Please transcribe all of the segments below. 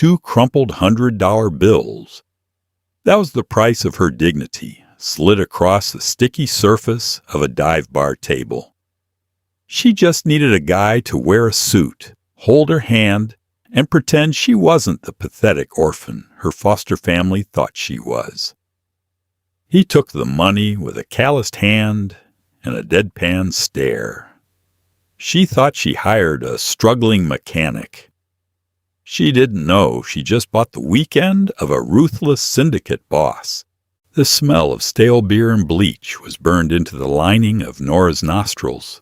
2 crumpled $100 bills. That was the price of her dignity, slid across the sticky surface of a dive bar table. She just needed a guy to wear a suit, hold her hand, and pretend she wasn't the pathetic orphan her foster family thought she was. He took the money with a calloused hand and a deadpan stare. She thought she hired a struggling mechanic. She didn't know she just bought the weekend of a ruthless syndicate boss. The smell of stale beer and bleach was burned into the lining of Nora's nostrils.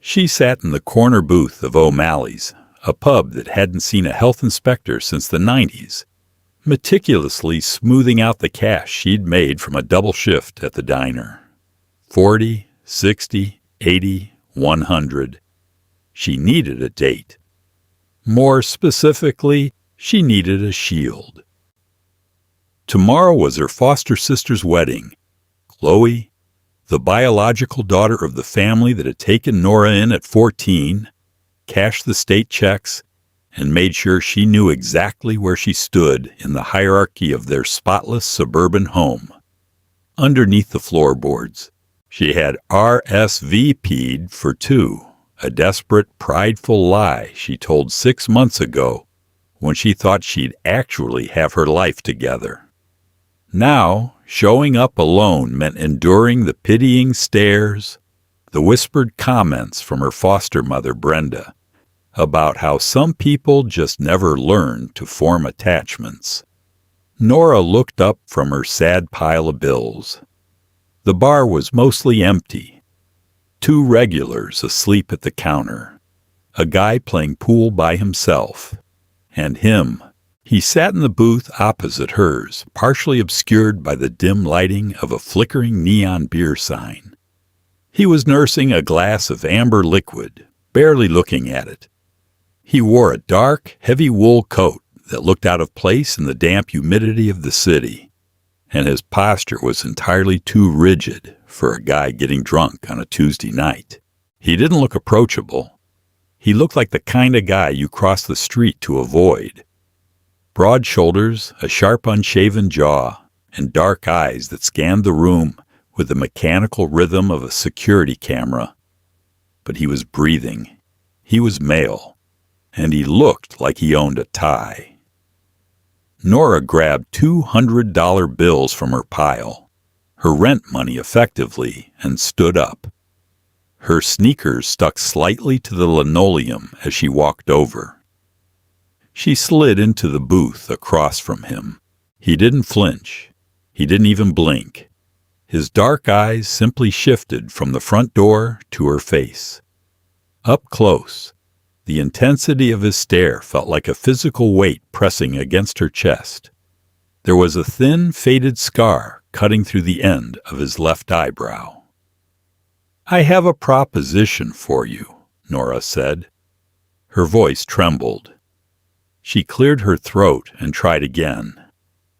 She sat in the corner booth of O'Malley's, a pub that hadn't seen a health inspector since the 90s, meticulously smoothing out the cash she'd made from a double shift at the diner. 40, 60, 80, 100. She needed a date. More specifically, she needed a shield. Tomorrow was her foster sister's wedding. Chloe, the biological daughter of the family that had taken Nora in at 14, cashed the state checks, and made sure she knew exactly where she stood in the hierarchy of their spotless suburban home. Underneath the floorboards, she had RSVP'd for 2, a desperate, prideful lie she told 6 months ago when she thought she'd actually have her life together. Now, showing up alone meant enduring the pitying stares, the whispered comments from her foster mother, Brenda, about how some people just never learn to form attachments. Nora looked up from her sad pile of bills. The bar was mostly empty. 2 regulars asleep at the counter, a guy playing pool by himself, and him. He sat in the booth opposite hers, partially obscured by the dim lighting of a flickering neon beer sign. He was nursing a glass of amber liquid, barely looking at it. He wore a dark, heavy wool coat that looked out of place in the damp humidity of the city, and his posture was entirely too rigid for a guy getting drunk on a Tuesday night. He didn't look approachable. He looked like the kind of guy you cross the street to avoid. Broad shoulders, a sharp unshaven jaw, and dark eyes that scanned the room with the mechanical rhythm of a security camera. But he was breathing. He was male, and he looked like he owned a tie. Nora grabbed $200 bills from her pile, her rent money effectively, and stood up. Her sneakers stuck slightly to the linoleum as she walked over. She slid into the booth across from him. He didn't flinch. He didn't even blink. His dark eyes simply shifted from the front door to her face. Up close, the intensity of his stare felt like a physical weight pressing against her chest. There was a thin, faded scar cutting through the end of his left eyebrow. "I have a proposition for you," Nora said. Her voice trembled. She cleared her throat and tried again,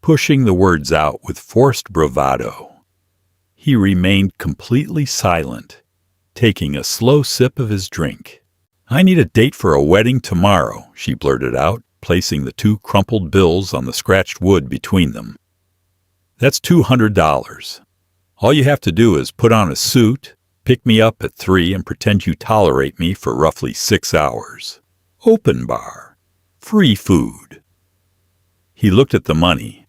pushing the words out with forced bravado. He remained completely silent, taking a slow sip of his drink. "I need a date for a wedding tomorrow," she blurted out, placing the 2 crumpled bills on the scratched wood between them. "That's $200. All you have to do is put on a suit, pick me up at 3, and pretend you tolerate me for roughly 6 hours. Open bar. Free food." He looked at the money.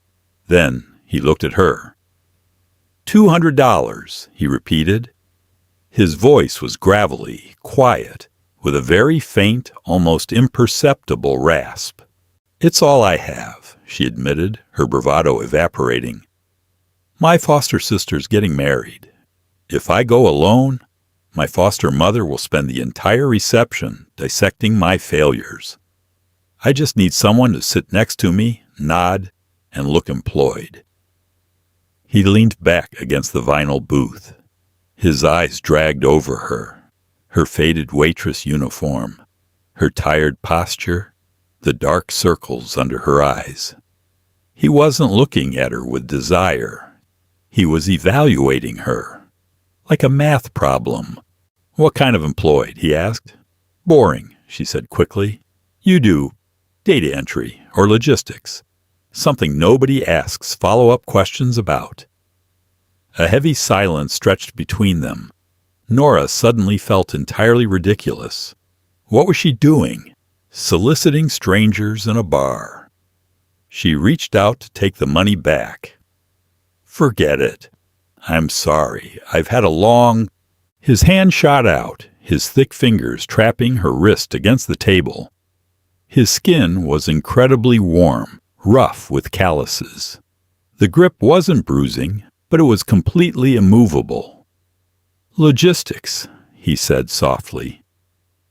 Then he looked at her. $200, he repeated. His voice was gravelly, quiet, with a very faint, almost imperceptible rasp. "It's all I have," she admitted, her bravado evaporating. "My foster sister's getting married. If I go alone, my foster mother will spend the entire reception dissecting my failures. I just need someone to sit next to me, nod, and look employed." He leaned back against the vinyl booth. His eyes dragged over her faded waitress uniform, her tired posture, the dark circles under her eyes. He wasn't looking at her with desire. He was evaluating her, like a math problem. "What kind of employed?" he asked. "Boring," she said quickly. "You do Data entry or logistics. Something nobody asks follow-up questions about. A heavy silence stretched between them. Nora suddenly felt entirely ridiculous. What was she doing? Soliciting strangers in a bar. She reached out to take the money back. Forget it. I'm sorry. I've had a long... His hand shot out, his thick fingers trapping her wrist against the table. His skin was incredibly warm, rough with calluses. The grip wasn't bruising, but it was completely immovable. Logistics, he said softly.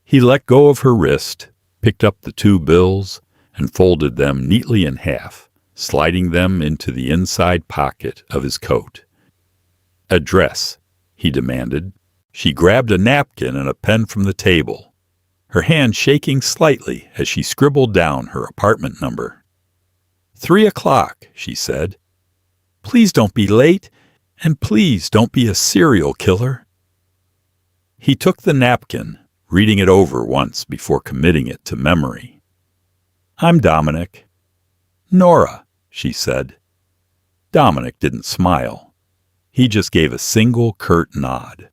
He let go of her wrist, picked up the 2 bills, and folded them neatly in half, sliding them into the inside pocket of his coat. Address, he demanded. She grabbed a napkin and a pen from the table, her hand shaking slightly as she scribbled down her apartment number. 3 o'clock, she said. Please don't be late, and please don't be a serial killer. He took the napkin, reading it over once before committing it to memory. I'm Dominic. Nora, she said. Dominic didn't smile. He just gave a single curt nod.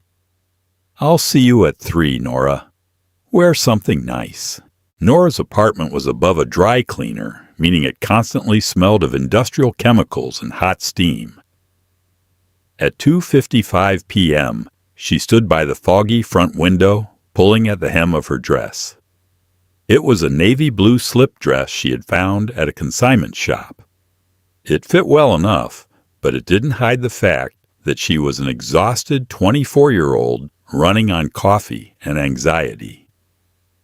I'll see you at 3, Nora. Wear something nice. Nora's apartment was above a dry cleaner, meaning it constantly smelled of industrial chemicals and hot steam. At 2:55 p.m., she stood by the foggy front window, pulling at the hem of her dress. It was a navy blue slip dress she had found at a consignment shop. It fit well enough, but it didn't hide the fact that she was an exhausted 24-year-old running on coffee and anxiety.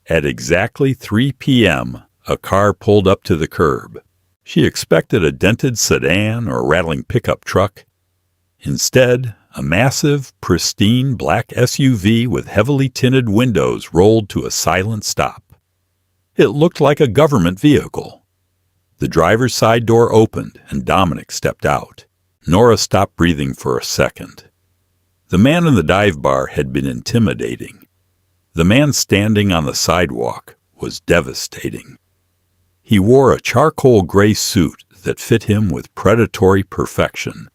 At exactly 3 p.m., a car pulled up to the curb. She expected a dented sedan or rattling pickup truck. Instead, a massive, pristine black SUV with heavily tinted windows rolled to a silent stop. It looked like a government vehicle. The driver's side door opened and Dominic stepped out. Nora stopped breathing for a second. The man in the dive bar had been intimidating. The man standing on the sidewalk was devastating. He wore a charcoal gray suit that fit him with predatory perfection.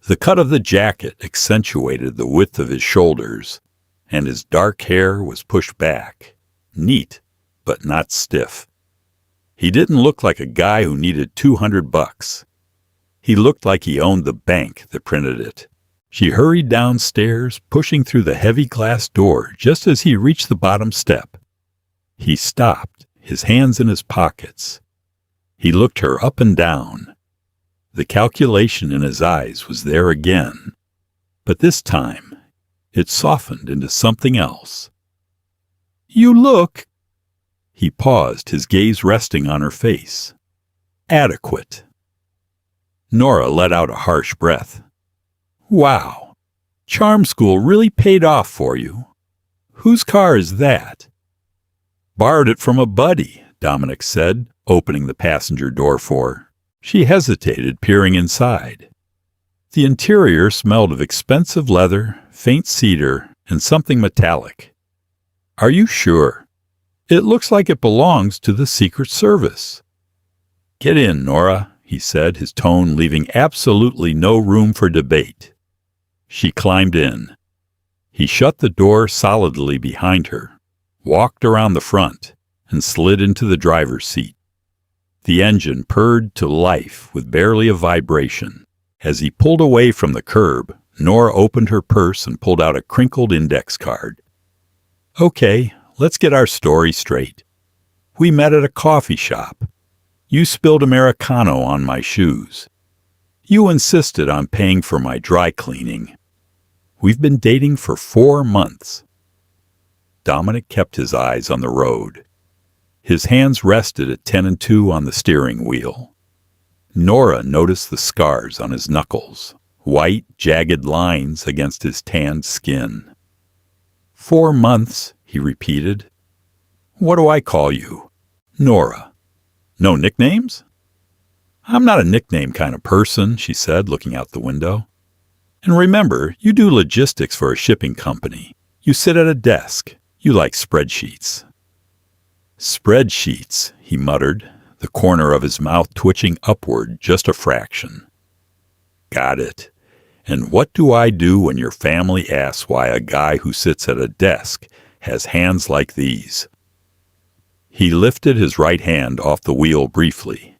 The cut of the jacket accentuated the width of his shoulders, and his dark hair was pushed back, neat but not stiff. He didn't look like a guy who needed $200. He looked like he owned the bank that printed it. She hurried downstairs, pushing through the heavy glass door just as he reached the bottom step. He stopped, his hands in his pockets. He looked her up and down. The calculation in his eyes was there again, but this time it softened into something else. You look... He paused, his gaze resting on her face. Adequate. Nora let out a harsh breath. Wow, charm school really paid off for you. Whose car is that? Borrowed it from a buddy, Dominic said, opening the passenger door for her. She hesitated, peering inside. The interior smelled of expensive leather, faint cedar, and something metallic. Are you sure? It looks like it belongs to the Secret Service. Get in, Nora, he said, his tone leaving absolutely no room for debate. She climbed in. He shut the door solidly behind her, walked around the front, and slid into the driver's seat. The engine purred to life with barely a vibration. As he pulled away from the curb, Nora opened her purse and pulled out a crinkled index card. Okay, let's get our story straight. We met at a coffee shop. You spilled Americano on my shoes. You insisted on paying for my dry cleaning. We've been dating for 4 months. Dominic kept his eyes on the road. His hands rested at 10 and 2 on the steering wheel. Nora noticed the scars on his knuckles, white, jagged lines against his tanned skin. 4 months, he repeated. What do I call you? Nora. No nicknames? I'm not a nickname kind of person, she said, looking out the window. And remember, you do logistics for a shipping company. You sit at a desk. You like spreadsheets. Spreadsheets, he muttered, the corner of his mouth twitching upward just a fraction. Got it. And what do I do when your family asks why a guy who sits at a desk has hands like these? He lifted his right hand off the wheel briefly,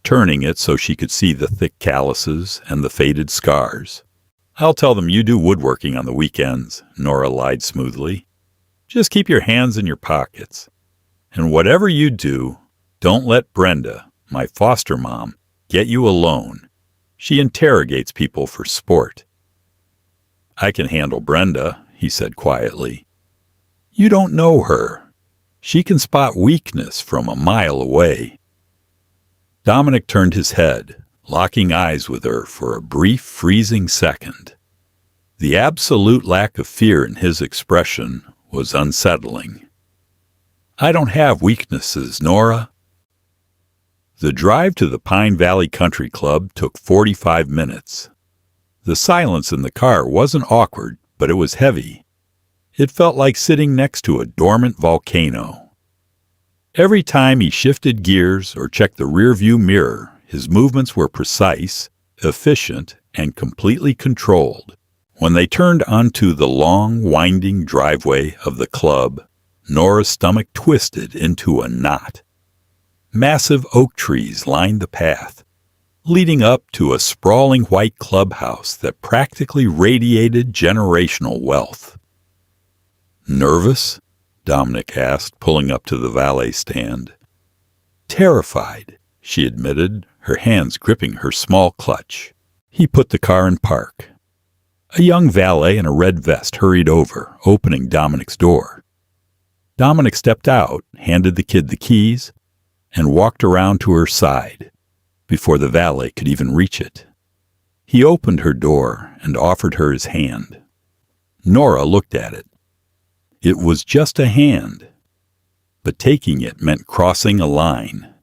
turning it so she could see the thick calluses and the faded scars. I'll tell them you do woodworking on the weekends, Nora lied smoothly. Just keep your hands in your pockets. And whatever you do, don't let Brenda, my foster mom, get you alone. She interrogates people for sport. I can handle Brenda, he said quietly. You don't know her. She can spot weakness from a mile away. Dominic turned his head, locking eyes with her for a brief, freezing second. The absolute lack of fear in his expression was unsettling. I don't have weaknesses, Nora. The drive to the Pine Valley Country Club took 45 minutes. The silence in the car wasn't awkward, but it was heavy. It felt like sitting next to a dormant volcano. Every time he shifted gears or checked the rearview mirror, his movements were precise, efficient, and completely controlled. When they turned onto the long, winding driveway of the club, Nora's stomach twisted into a knot. Massive oak trees lined the path, leading up to a sprawling white clubhouse that practically radiated generational wealth. Nervous? Dominic asked, pulling up to the valet stand. Terrified, she admitted, her hands gripping her small clutch. He put the car in park. A young valet in a red vest hurried over, opening Dominic's door. Dominic stepped out, handed the kid the keys, and walked around to her side before the valet could even reach it. He opened her door and offered her his hand. Nora looked at it. It was just a hand, but taking it meant crossing a line.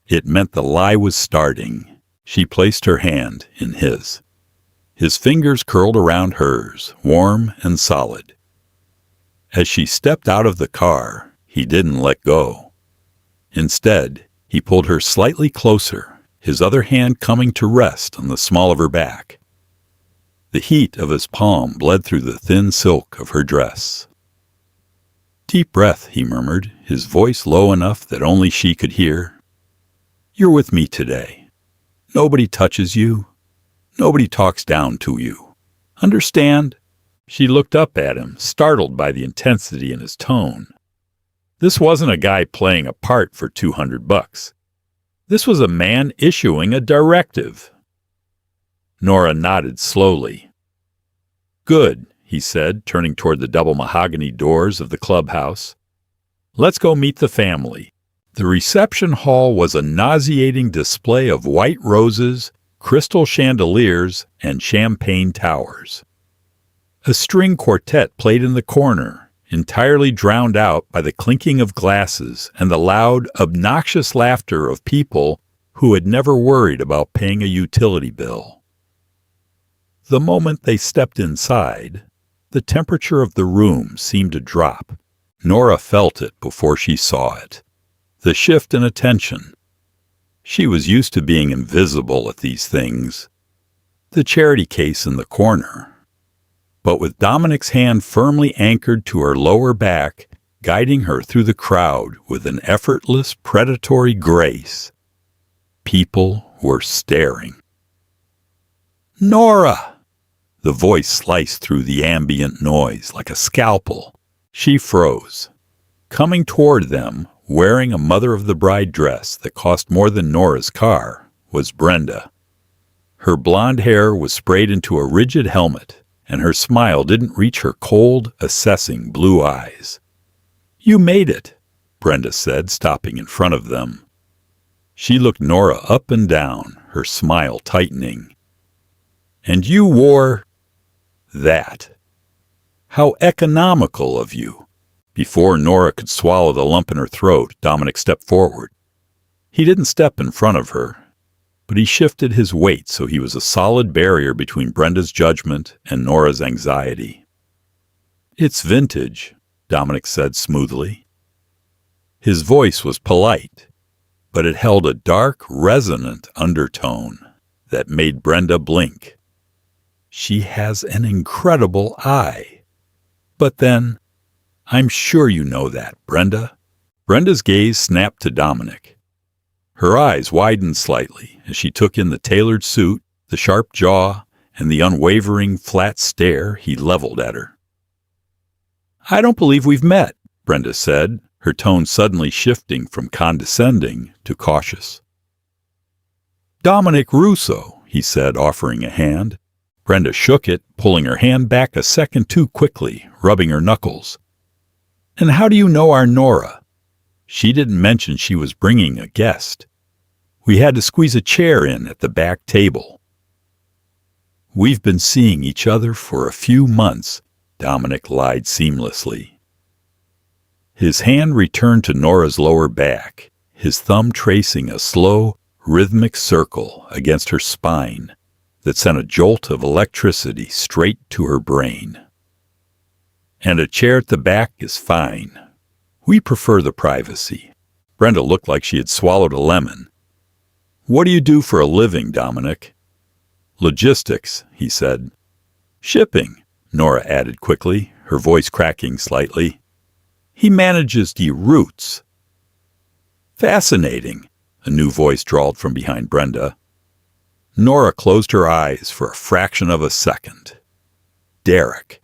It meant the lie was starting. She placed her hand in his. His fingers curled around hers, warm and solid. As she stepped out of the car, he didn't let go. Instead, he pulled her slightly closer, his other hand coming to rest on the small of her back. The heat of his palm bled through the thin silk of her dress. Deep breath, he murmured, his voice low enough that only she could hear. You're with me today. Nobody touches you. Nobody talks down to you. Understand? She looked up at him, startled by the intensity in his tone. This wasn't a guy playing a part for $200. This was a man issuing a directive. Nora nodded slowly. Good, he said, turning toward the double mahogany doors of the clubhouse. Let's go meet the family. The reception hall was a nauseating display of white roses, crystal chandeliers, and champagne towers. A string quartet played in the corner, entirely drowned out by the clinking of glasses and the loud, obnoxious laughter of people who had never worried about paying a utility bill. The moment they stepped inside, the temperature of the room seemed to drop. Nora felt it before she saw it. The shift in attention. She was used to being invisible at these things. The charity case in the corner. But with Dominic's hand firmly anchored to her lower back, guiding her through the crowd with an effortless, predatory grace, people were staring. Nora! The voice sliced through the ambient noise like a scalpel. She froze. Coming toward them, wearing a mother-of-the-bride dress that cost more than Nora's car, was Brenda. Her blonde hair was sprayed into a rigid helmet, and her smile didn't reach her cold, assessing blue eyes. You made it, Brenda said, stopping in front of them. She looked Nora up and down, her smile tightening. And you wore that. How economical of you. Before Nora could swallow the lump in her throat, Dominic stepped forward. He didn't step in front of her, but he shifted his weight so he was a solid barrier between Brenda's judgment and Nora's anxiety. It's vintage, Dominic said smoothly. His voice was polite, but it held a dark, resonant undertone that made Brenda blink. She has an incredible eye. But then, I'm sure you know that, Brenda. Brenda's gaze snapped to Dominic. Her eyes widened slightly as she took in the tailored suit, the sharp jaw, and the unwavering, flat stare he leveled at her. I don't believe we've met, Brenda said, her tone suddenly shifting from condescending to cautious. Dominic Russo, he said, offering a hand. Brenda shook it, pulling her hand back a second too quickly, rubbing her knuckles. And how do you know our Nora? She didn't mention she was bringing a guest. We had to squeeze a chair in at the back table. We've been seeing each other for a few months, Dominic lied seamlessly. His hand returned to Nora's lower back, his thumb tracing a slow, rhythmic circle against her spine that sent a jolt of electricity straight to her brain. And a chair at the back is fine. We prefer the privacy. Brenda looked like she had swallowed a lemon. What do you do for a living, Dominic? Logistics, he said. Shipping, Nora added quickly, her voice cracking slightly. He manages the routes. Fascinating, a new voice drawled from behind Brenda. Nora closed her eyes for a fraction of a second. Derek.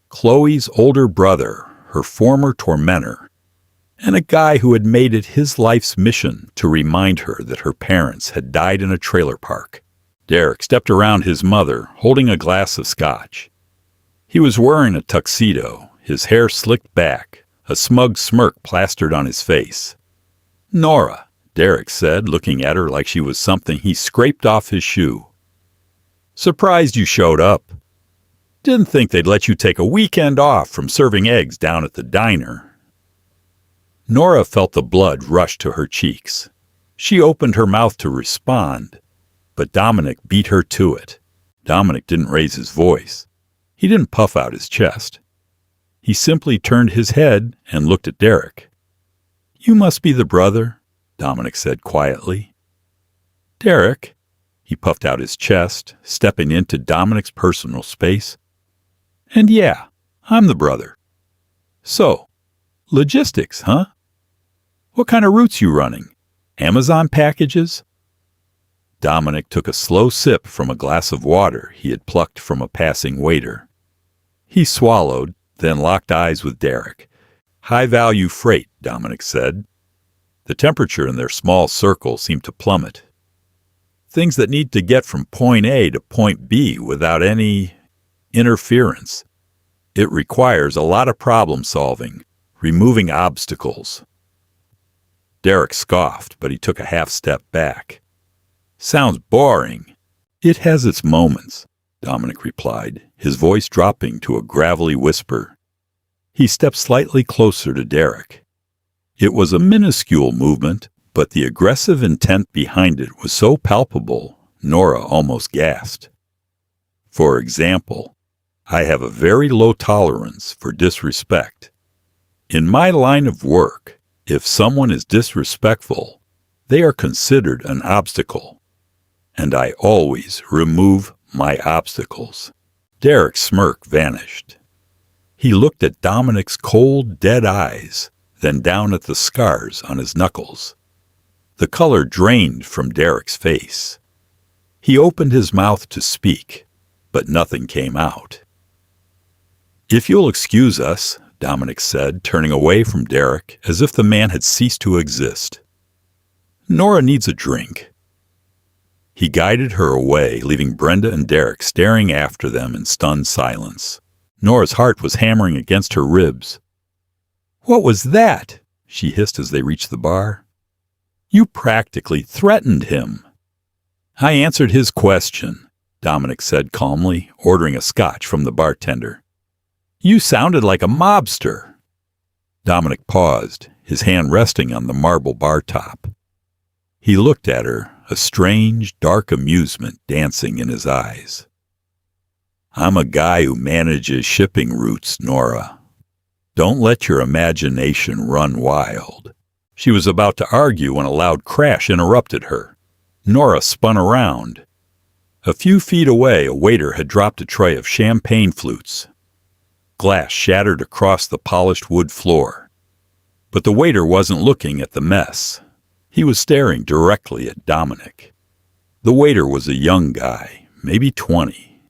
Chloe's older brother, her former tormentor, and a guy who had made it his life's mission to remind her that her parents had died in a trailer park. Derek stepped around his mother, holding a glass of scotch. He was wearing a tuxedo, his hair slicked back, a smug smirk plastered on his face. Nora, Derek said, looking at her like she was something he scraped off his shoe. Surprised you showed up. Didn't think they'd let you take a weekend off from serving eggs down at the diner. Nora felt the blood rush to her cheeks. She opened her mouth to respond, but Dominic beat her to it. Dominic didn't raise his voice. He didn't puff out his chest. He simply turned his head and looked at Derek. You must be the brother, Dominic said quietly. Derek, he puffed out his chest, stepping into Dominic's personal space. And yeah, I'm the brother. So, logistics, huh? What kind of routes you running? Amazon packages? Dominic took a slow sip from a glass of water he had plucked from a passing waiter. He swallowed, then locked eyes with Derek. High-value freight, Dominic said. The temperature in their small circle seemed to plummet. Things that need to get from point A to point B without any interference. It requires a lot of problem-solving, removing obstacles. Derek scoffed, but he took a half-step back. Sounds boring. It has its moments, Dominic replied, his voice dropping to a gravelly whisper. He stepped slightly closer to Derek. It was a minuscule movement, but the aggressive intent behind it was so palpable, Nora almost gasped. For example, I have a very low tolerance for disrespect. In my line of work, if someone is disrespectful, they are considered an obstacle, and I always remove my obstacles. Derek's smirk vanished. He looked at Dominic's cold, dead eyes, then down at the scars on his knuckles. The color drained from Derek's face. He opened his mouth to speak, but nothing came out. If you'll excuse us, Dominic said, turning away from Derek as if the man had ceased to exist. Nora needs a drink. He guided her away, leaving Brenda and Derek staring after them in stunned silence. Nora's heart was hammering against her ribs. What was that? She hissed as they reached the bar. You practically threatened him. I answered his question, Dominic said calmly, ordering a scotch from the bartender. You sounded like a mobster. Dominic paused, his hand resting on the marble bar top. He looked at her, a strange, dark amusement dancing in his eyes. I'm a guy who manages shipping routes, Nora. Don't let your imagination run wild. She was about to argue when a loud crash interrupted her. Nora spun around. A few feet away, a waiter had dropped a tray of champagne flutes. Glass shattered across the polished wood floor. But the waiter wasn't looking at the mess. He was staring directly at Dominic. The waiter was a young guy, maybe 20.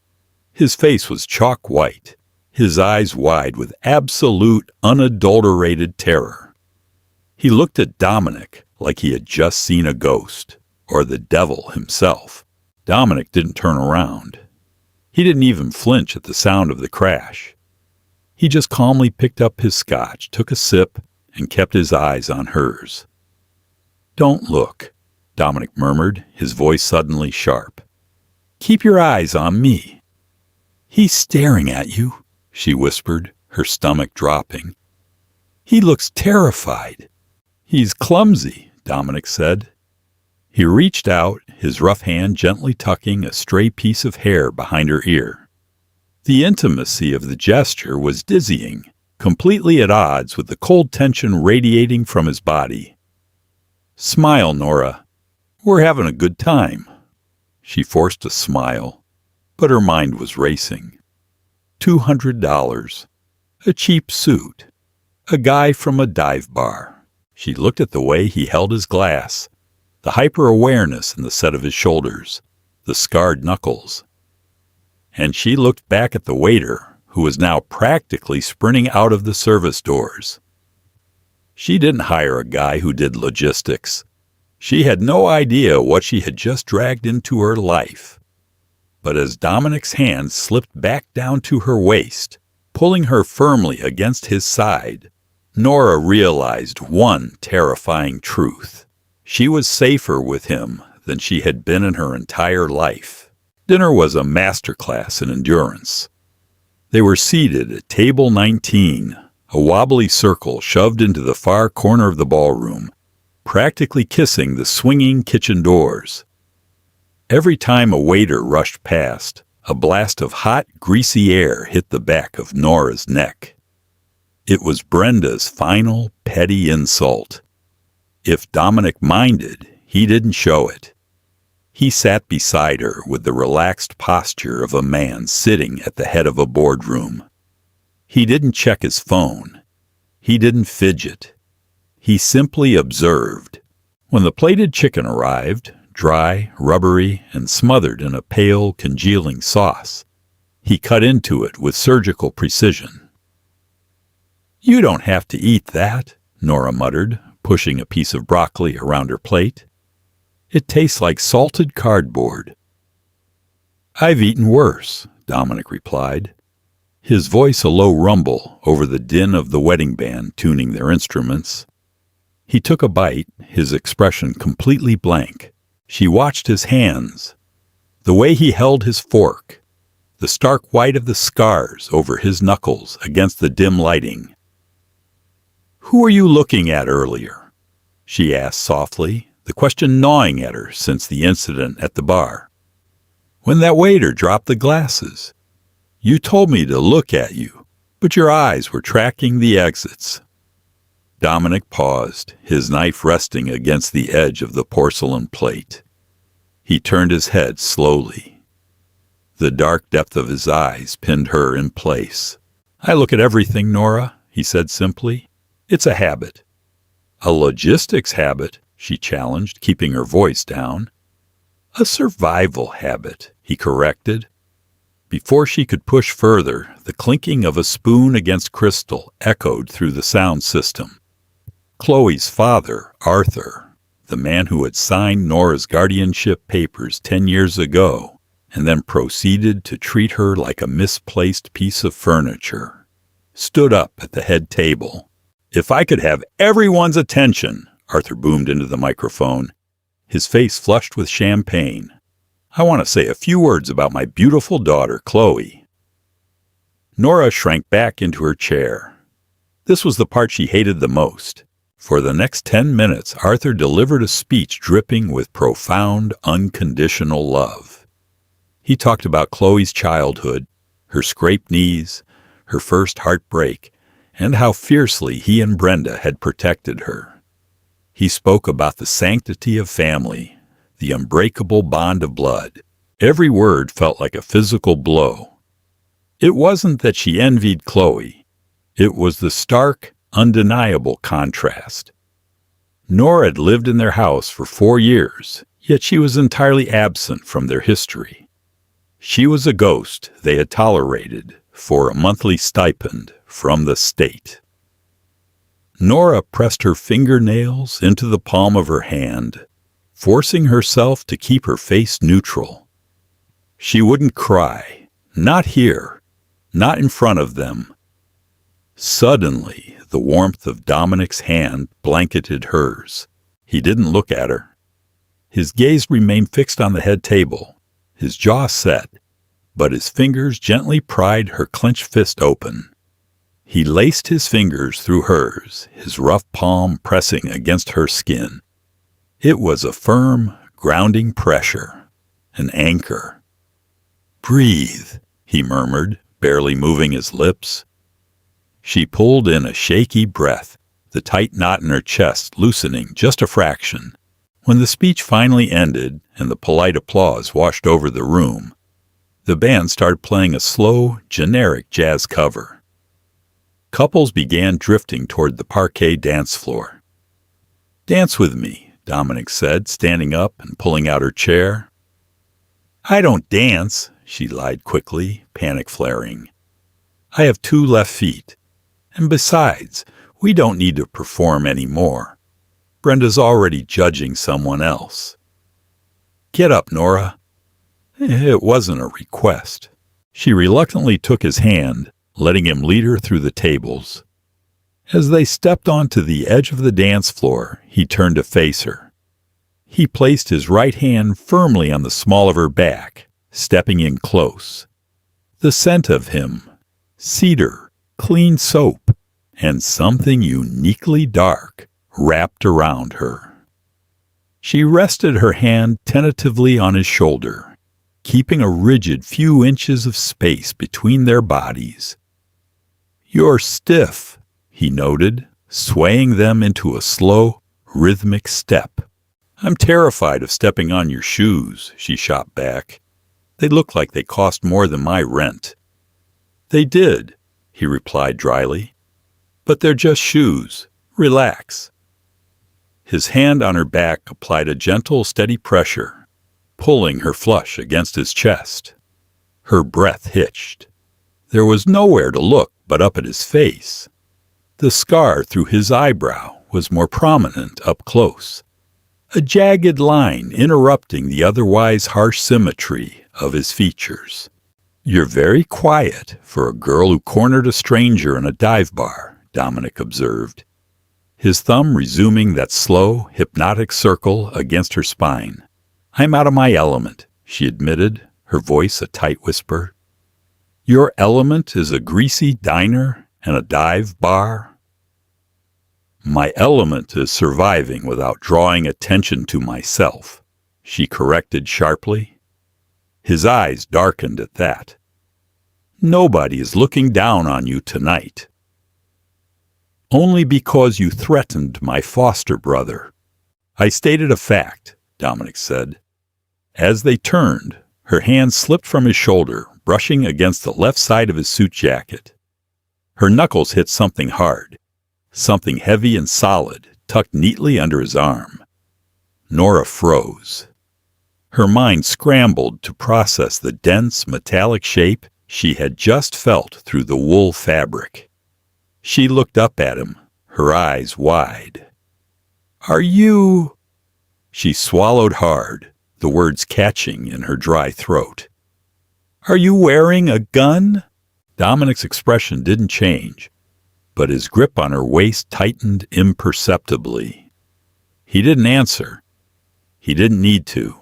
His face was chalk white, his eyes wide with absolute, unadulterated terror. He looked at Dominic like he had just seen a ghost, or the devil himself. Dominic didn't turn around. He didn't even flinch at the sound of the crash. He just calmly picked up his scotch, took a sip, and kept his eyes on hers. "Don't look," Dominic murmured, his voice suddenly sharp. "Keep your eyes on me." "He's staring at you," she whispered, her stomach dropping. "He looks terrified." "He's clumsy," Dominic said. He reached out, his rough hand gently tucking a stray piece of hair behind her ear. The intimacy of the gesture was dizzying, completely at odds with the cold tension radiating from his body. "Smile, Nora. We're having a good time." She forced a smile, but her mind was racing. $200. A cheap suit. A guy from a dive bar. She looked at the way he held his glass, the hyper-awareness in the set of his shoulders, the scarred knuckles. And she looked back at the waiter, who was now practically sprinting out of the service doors. She didn't hire a guy who did logistics. She had no idea what she had just dragged into her life. But as Dominic's hand slipped back down to her waist, pulling her firmly against his side, Nora realized one terrifying truth. She was safer with him than she had been in her entire life. Dinner was a masterclass in endurance. They were seated at table 19, a wobbly circle shoved into the far corner of the ballroom, practically kissing the swinging kitchen doors. Every time a waiter rushed past, a blast of hot, greasy air hit the back of Nora's neck. It was Brenda's final, petty insult. If Dominic minded, he didn't show it. He sat beside her with the relaxed posture of a man sitting at the head of a boardroom. He didn't check his phone. He didn't fidget. He simply observed. When the plated chicken arrived, dry, rubbery, and smothered in a pale, congealing sauce, he cut into it with surgical precision. "You don't have to eat that," Nora muttered, pushing a piece of broccoli around her plate. "It tastes like salted cardboard." "I've eaten worse," Dominic replied, his voice a low rumble over the din of the wedding band tuning their instruments. He took a bite, his expression completely blank. She watched his hands, the way he held his fork, the stark white of the scars over his knuckles against the dim lighting. "Who were you looking at earlier?" she asked softly, the question gnawing at her since the incident at the bar. "When that waiter dropped the glasses. You told me to look at you, but your eyes were tracking the exits." Dominic paused, his knife resting against the edge of the porcelain plate. He turned his head slowly. The dark depth of his eyes pinned her in place. "I look at everything, Nora," he said simply. "It's a habit." "A logistics habit," she challenged, keeping her voice down. "A survival habit," he corrected. Before she could push further, the clinking of a spoon against crystal echoed through the sound system. Chloe's father, Arthur, the man who had signed Nora's guardianship papers 10 years ago, and then proceeded to treat her like a misplaced piece of furniture, stood up at the head table. "If I could have everyone's attention," Arthur boomed into the microphone, his face flushed with champagne, "I want to say a few words about my beautiful daughter, Chloe." Nora shrank back into her chair. This was the part she hated the most. For the next 10 minutes, Arthur delivered a speech dripping with profound, unconditional love. He talked about Chloe's childhood, her scraped knees, her first heartbreak, and how fiercely he and Brenda had protected her. He spoke about the sanctity of family, the unbreakable bond of blood. Every word felt like a physical blow. It wasn't that she envied Chloe. It was the stark, undeniable contrast. Nora had lived in their house for 4 years, yet she was entirely absent from their history. She was a ghost they had tolerated for a monthly stipend from the state. Nora pressed her fingernails into the palm of her hand, forcing herself to keep her face neutral. She wouldn't cry, not here, not in front of them. Suddenly, the warmth of Dominic's hand blanketed hers. He didn't look at her. His gaze remained fixed on the head table, his jaw set, but his fingers gently pried her clenched fist open. He laced his fingers through hers, his rough palm pressing against her skin. It was a firm, grounding pressure, an anchor. "Breathe," he murmured, barely moving his lips. She pulled in a shaky breath, the tight knot in her chest loosening just a fraction. When the speech finally ended and the polite applause washed over the room, the band started playing a slow, generic jazz cover. Couples began drifting toward the parquet dance floor. "Dance with me," Dominic said, standing up and pulling out her chair. "I don't dance," she lied quickly, panic flaring. "I have 2 left feet. And besides, we don't need to perform anymore. Brenda's already judging someone else." "Get up, Nora." It wasn't a request. She reluctantly took his hand, letting him lead her through the tables. As they stepped onto the edge of the dance floor, he turned to face her. He placed his right hand firmly on the small of her back, stepping in close. The scent of him, cedar, clean soap, and something uniquely dark wrapped around her. She rested her hand tentatively on his shoulder, keeping a rigid few inches of space between their bodies. "You're stiff," he noted, swaying them into a slow, rhythmic step. "I'm terrified of stepping on your shoes," she shot back. "They look like they cost more than my rent." "They did," he replied dryly. "But they're just shoes. Relax." His hand on her back applied a gentle, steady pressure, pulling her flush against his chest. Her breath hitched. There was nowhere to look but up at his face. The scar through his eyebrow was more prominent up close, a jagged line interrupting the otherwise harsh symmetry of his features. "You're very quiet for a girl who cornered a stranger in a dive bar," Dominic observed, his thumb resuming that slow, hypnotic circle against her spine. "I'm out of my element," she admitted, her voice a tight whisper. "Your element is a greasy diner and a dive bar?" "My element is surviving without drawing attention to myself," she corrected sharply. His eyes darkened at that. "Nobody is looking down on you tonight." "Only because you threatened my foster brother." "I stated a fact," Dominic said. As they turned, her hand slipped from his shoulder, brushing against the left side of his suit jacket. Her knuckles hit something hard, something heavy and solid, tucked neatly under his arm. Nora froze. Her mind scrambled to process the dense, metallic shape she had just felt through the wool fabric. She looked up at him, her eyes wide. "Are you—" She swallowed hard, the words catching in her dry throat. "Are you wearing a gun?" Dominic's expression didn't change, but his grip on her waist tightened imperceptibly. He didn't answer. He didn't need to.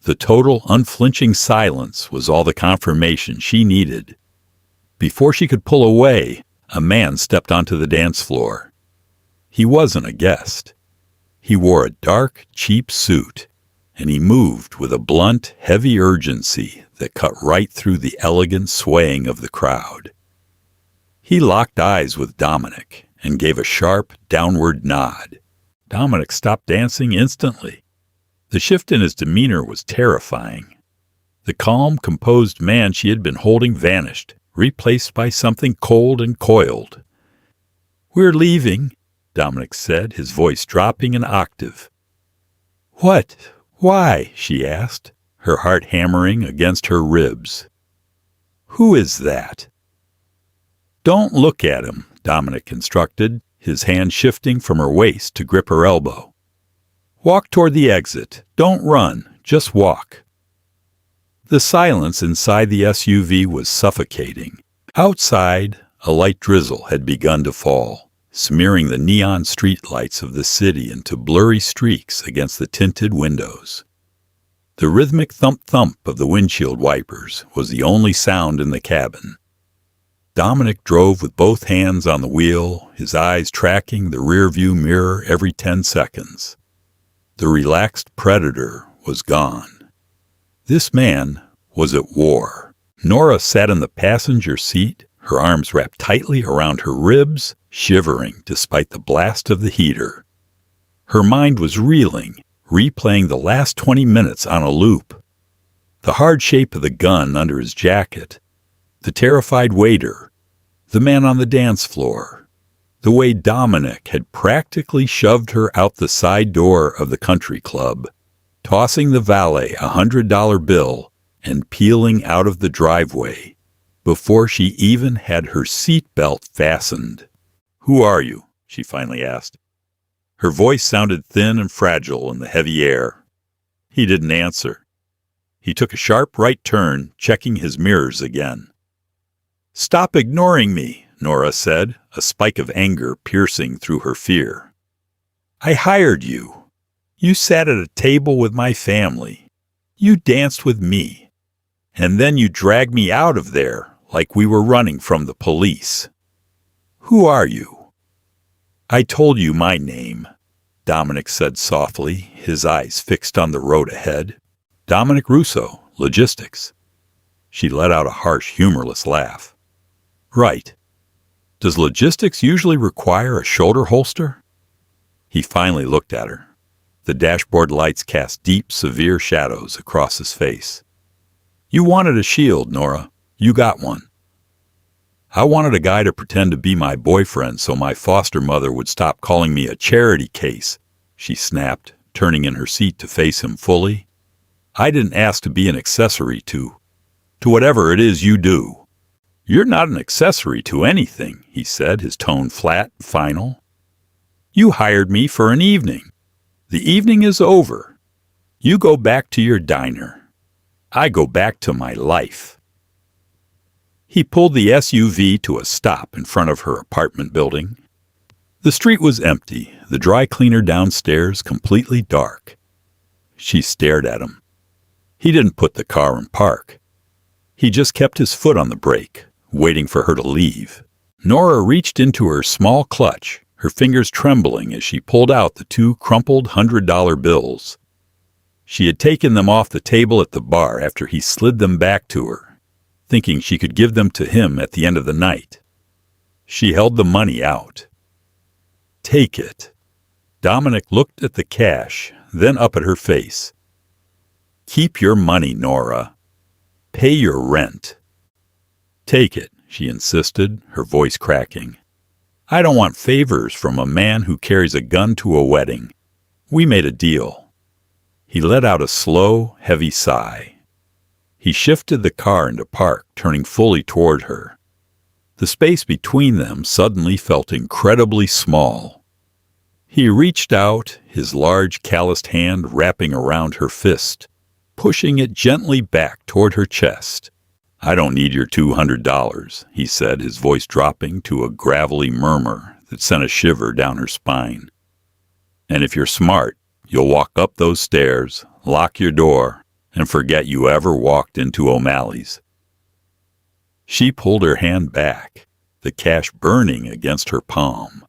The total, unflinching silence was all the confirmation she needed. Before she could pull away, a man stepped onto the dance floor. He wasn't a guest. He wore a dark, cheap suit, and he moved with a blunt, heavy urgency that cut right through the elegant swaying of the crowd. He locked eyes with Dominic and gave a sharp, downward nod. Dominic stopped dancing instantly. The shift in his demeanor was terrifying. The calm, composed man she had been holding vanished, replaced by something cold and coiled. "We're leaving," Dominic said, his voice dropping an octave. "What? Why?" she asked, her heart hammering against her ribs. "Who is that?" "Don't look at him," Dominic instructed, his hand shifting from her waist to grip her elbow. "Walk toward the exit. Don't run, just walk." The silence inside the SUV was suffocating. Outside, a light drizzle had begun to fall, smearing the neon streetlights of the city into blurry streaks against the tinted windows. The rhythmic thump-thump of the windshield wipers was the only sound in the cabin. Dominic drove with both hands on the wheel, his eyes tracking the rearview mirror every 10 seconds. The relaxed predator was gone. This man was at war. Nora sat in the passenger seat, her arms wrapped tightly around her ribs, shivering despite the blast of the heater. Her mind was reeling, replaying the last 20 minutes on a loop. The hard shape of the gun under his jacket, the terrified waiter, the man on the dance floor, the way Dominic had practically shoved her out the side door of the country club, tossing the valet a $100 bill and peeling out of the driveway before she even had her seatbelt fastened. "Who are you?" she finally asked. Her voice sounded thin and fragile in the heavy air. He didn't answer. He took a sharp right turn, checking his mirrors again. "Stop ignoring me," Nora said, a spike of anger piercing through her fear. "I hired you. You sat at a table with my family. You danced with me. And then you dragged me out of there like we were running from the police. Who are you?" "I told you my name," Dominic said softly, his eyes fixed on the road ahead. "Dominic Russo, Logistics." She let out a harsh, humorless laugh. "Right. Does logistics usually require a shoulder holster?" He finally looked at her. The dashboard lights cast deep, severe shadows across his face. "You wanted a shield, Nora. You got one." "I wanted a guy to pretend to be my boyfriend so my foster mother would stop calling me a charity case," she snapped, turning in her seat to face him fully. "I didn't ask to be an accessory to whatever it is you do." "You're not an accessory to anything," he said, his tone flat and final. "You hired me for an evening. The evening is over. You go back to your diner. I go back to my life." He pulled the SUV to a stop in front of her apartment building. The street was empty, the dry cleaner downstairs completely dark. She stared at him. He didn't put the car in park. He just kept his foot on the brake, waiting for her to leave. Nora reached into her small clutch, her fingers trembling as she pulled out the 2 crumpled $100 bills. She had taken them off the table at the bar after he slid them back to her, thinking she could give them to him at the end of the night. She held the money out. "Take it." Dominic looked at the cash, then up at her face. "Keep your money, Nora. Pay your rent." "Take it," she insisted, her voice cracking. "I don't want favors from a man who carries a gun to a wedding. We made a deal." He let out a slow, heavy sigh. He shifted the car into park, turning fully toward her. The space between them suddenly felt incredibly small. He reached out, his large, calloused hand wrapping around her fist, pushing it gently back toward her chest. "I don't need your $200, he said, his voice dropping to a gravelly murmur that sent a shiver down her spine. "And if you're smart, you'll walk up those stairs, lock your door, and forget you ever walked into O'Malley's." She pulled her hand back, the cash burning against her palm.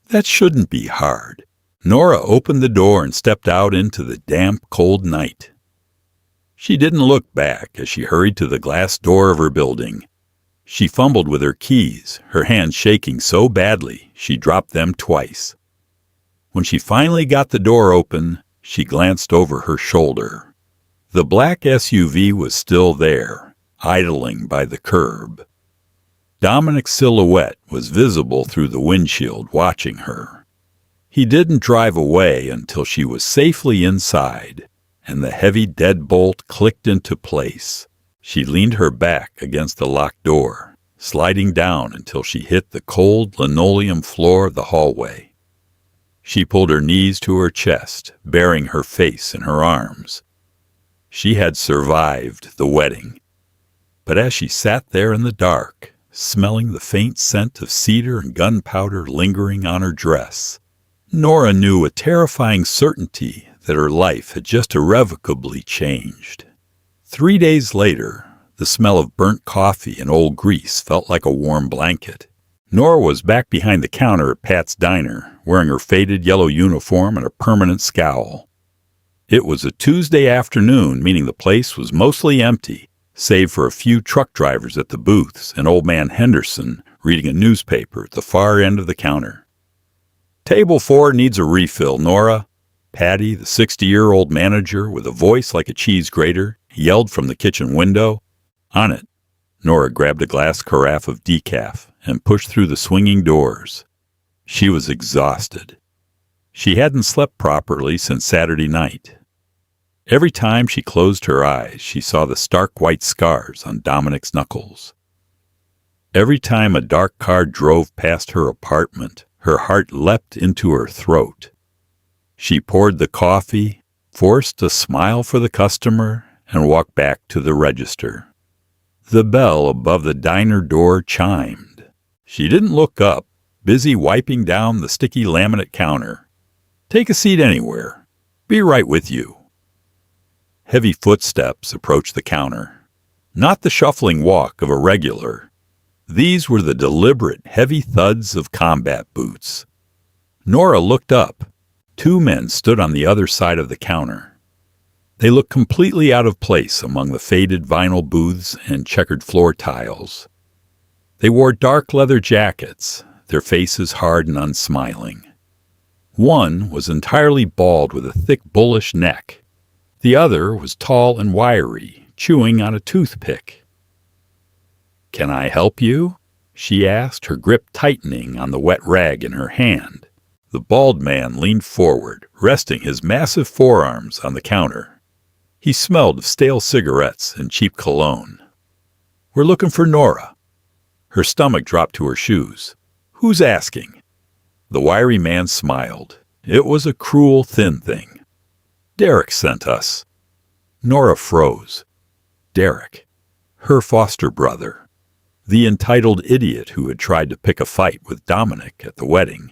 "That shouldn't be hard." Nora opened the door and stepped out into the damp, cold night. She didn't look back as she hurried to the glass door of her building. She fumbled with her keys, her hands shaking so badly she dropped them twice. When she finally got the door open, she glanced over her shoulder. The black SUV was still there, idling by the curb. Dominic's silhouette was visible through the windshield, watching her. He didn't drive away until she was safely inside, and the heavy deadbolt clicked into place. She leaned her back against the locked door, sliding down until she hit the cold linoleum floor of the hallway. She pulled her knees to her chest, burying her face in her arms. She had survived the wedding. But as she sat there in the dark, smelling the faint scent of cedar and gunpowder lingering on her dress, Nora knew a terrifying certainty that her life had just irrevocably changed. 3 days later, the smell of burnt coffee and old grease felt like a warm blanket. Nora was back behind the counter at Pat's Diner, wearing her faded yellow uniform and a permanent scowl. It was a Tuesday afternoon, meaning the place was mostly empty, save for a few truck drivers at the booths and old man Henderson reading a newspaper at the far end of the counter. "Table 4 needs a refill, Nora." Patty, the 60-year-old manager with a voice like a cheese grater, yelled from the kitchen window. On it, Nora grabbed a glass carafe of decaf and pushed through the swinging doors. She was exhausted. She hadn't slept properly since Saturday night. Every time she closed her eyes, she saw the stark white scars on Dominic's knuckles. Every time a dark car drove past her apartment, her heart leapt into her throat. She poured the coffee, forced a smile for the customer, and walked back to the register. The bell above the diner door chimed. She didn't look up, busy wiping down the sticky laminate counter. "Take a seat anywhere. Be right with you." Heavy footsteps approached the counter. Not the shuffling walk of a regular. These were the deliberate, heavy thuds of combat boots. Nora looked up. 2 men stood on the other side of the counter. They looked completely out of place among the faded vinyl booths and checkered floor tiles. They wore dark leather jackets, their faces hard and unsmiling. One was entirely bald with a thick, bullish neck. The other was tall and wiry, chewing on a toothpick. "Can I help you?" she asked, her grip tightening on the wet rag in her hand. The bald man leaned forward, resting his massive forearms on the counter. He smelled of stale cigarettes and cheap cologne. "We're looking for Nora." Her stomach dropped to her shoes. "Who's asking?" The wiry man smiled. It was a cruel, thin thing. "Derek sent us." Nora froze. Derek. Her foster brother. The entitled idiot who had tried to pick a fight with Dominic at the wedding.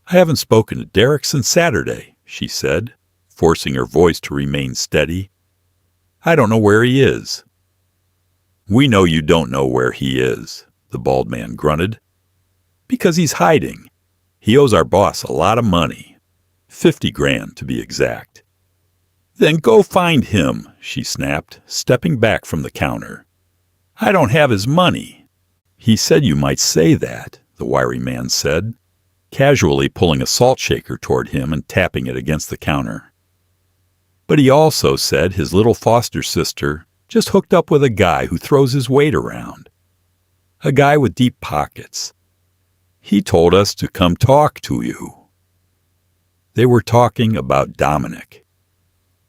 "I haven't spoken to Derek since Saturday," she said, forcing her voice to remain steady. "I don't know where he is." "We know you don't know where he is," the bald man grunted. "Because he's hiding. He owes our boss a lot of money. 50 grand to be exact." "Then go find him," she snapped, stepping back from the counter. "I don't have his money." "He said you might say that," the wiry man said, casually pulling a salt shaker toward him and tapping it against the counter. "But he also said his little foster sister just hooked up with a guy who throws his weight around. A guy with deep pockets. He told us to come talk to you." They were talking about Dominic.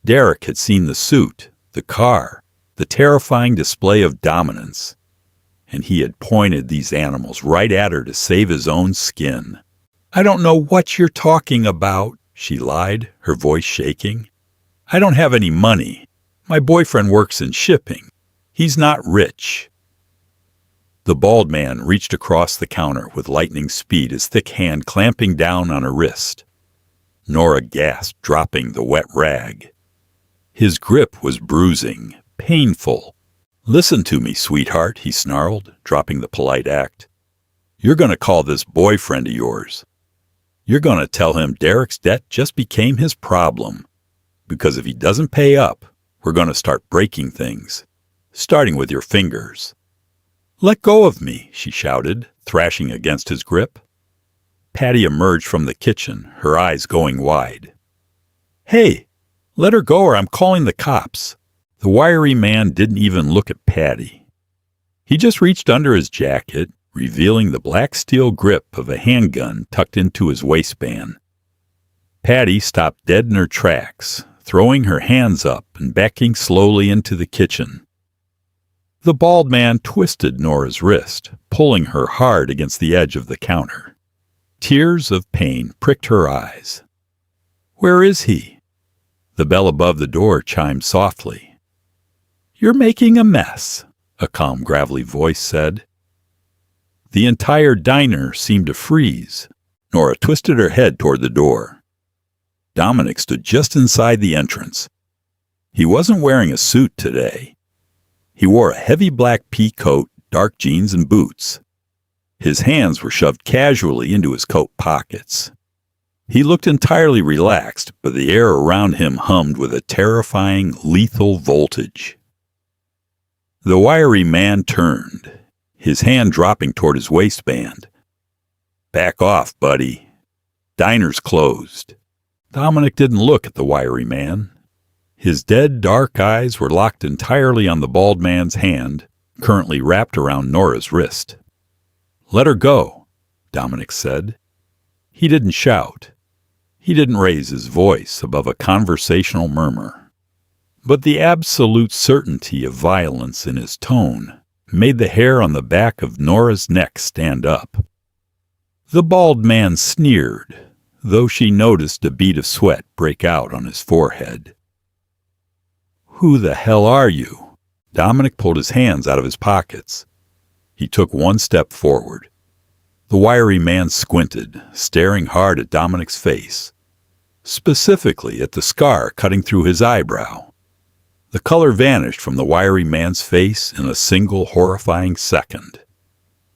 Derek had seen the suit, the car, the terrifying display of dominance, and he had pointed these animals right at her to save his own skin. "I don't know what you're talking about," she lied, her voice shaking. "I don't have any money. My boyfriend works in shipping. He's not rich." The bald man reached across the counter with lightning speed, his thick hand clamping down on her wrist. Nora gasped, dropping the wet rag. His grip was bruising, painful. "Listen to me, sweetheart," he snarled, dropping the polite act. "You're going to call this boyfriend of yours. You're going to tell him Derek's debt just became his problem. Because if he doesn't pay up, we're going to start breaking things, starting with your fingers." "Let go of me," she shouted, thrashing against his grip. Patty emerged from the kitchen, her eyes going wide. "Hey, let her go or I'm calling the cops." The wiry man didn't even look at Patty. He just reached under his jacket, revealing the black steel grip of a handgun tucked into his waistband. Patty stopped dead in her tracks, throwing her hands up and backing slowly into the kitchen. The bald man twisted Nora's wrist, pulling her hard against the edge of the counter. Tears of pain pricked her eyes. "Where is he?" The bell above the door chimed softly. "You're making a mess," a calm, gravelly voice said. The entire diner seemed to freeze. Nora twisted her head toward the door. Dominic stood just inside the entrance. He wasn't wearing a suit today. He wore a heavy black pea coat, dark jeans, and boots. His hands were shoved casually into his coat pockets. He looked entirely relaxed, but the air around him hummed with a terrifying, lethal voltage. The wiry man turned, his hand dropping toward his waistband. "Back off, buddy. Diner's closed." Dominic didn't look at the wiry man. His dead, dark eyes were locked entirely on the bald man's hand, currently wrapped around Nora's wrist. "Let her go," Dominic said. He didn't shout. He didn't raise his voice above a conversational murmur. But the absolute certainty of violence in his tone made the hair on the back of Nora's neck stand up. The bald man sneered, though she noticed a bead of sweat break out on his forehead. "Who the hell are you?" Dominic pulled his hands out of his pockets. He took one step forward. The wiry man squinted, staring hard at Dominic's face, specifically at the scar cutting through his eyebrow. The color vanished from the wiry man's face in a single horrifying second.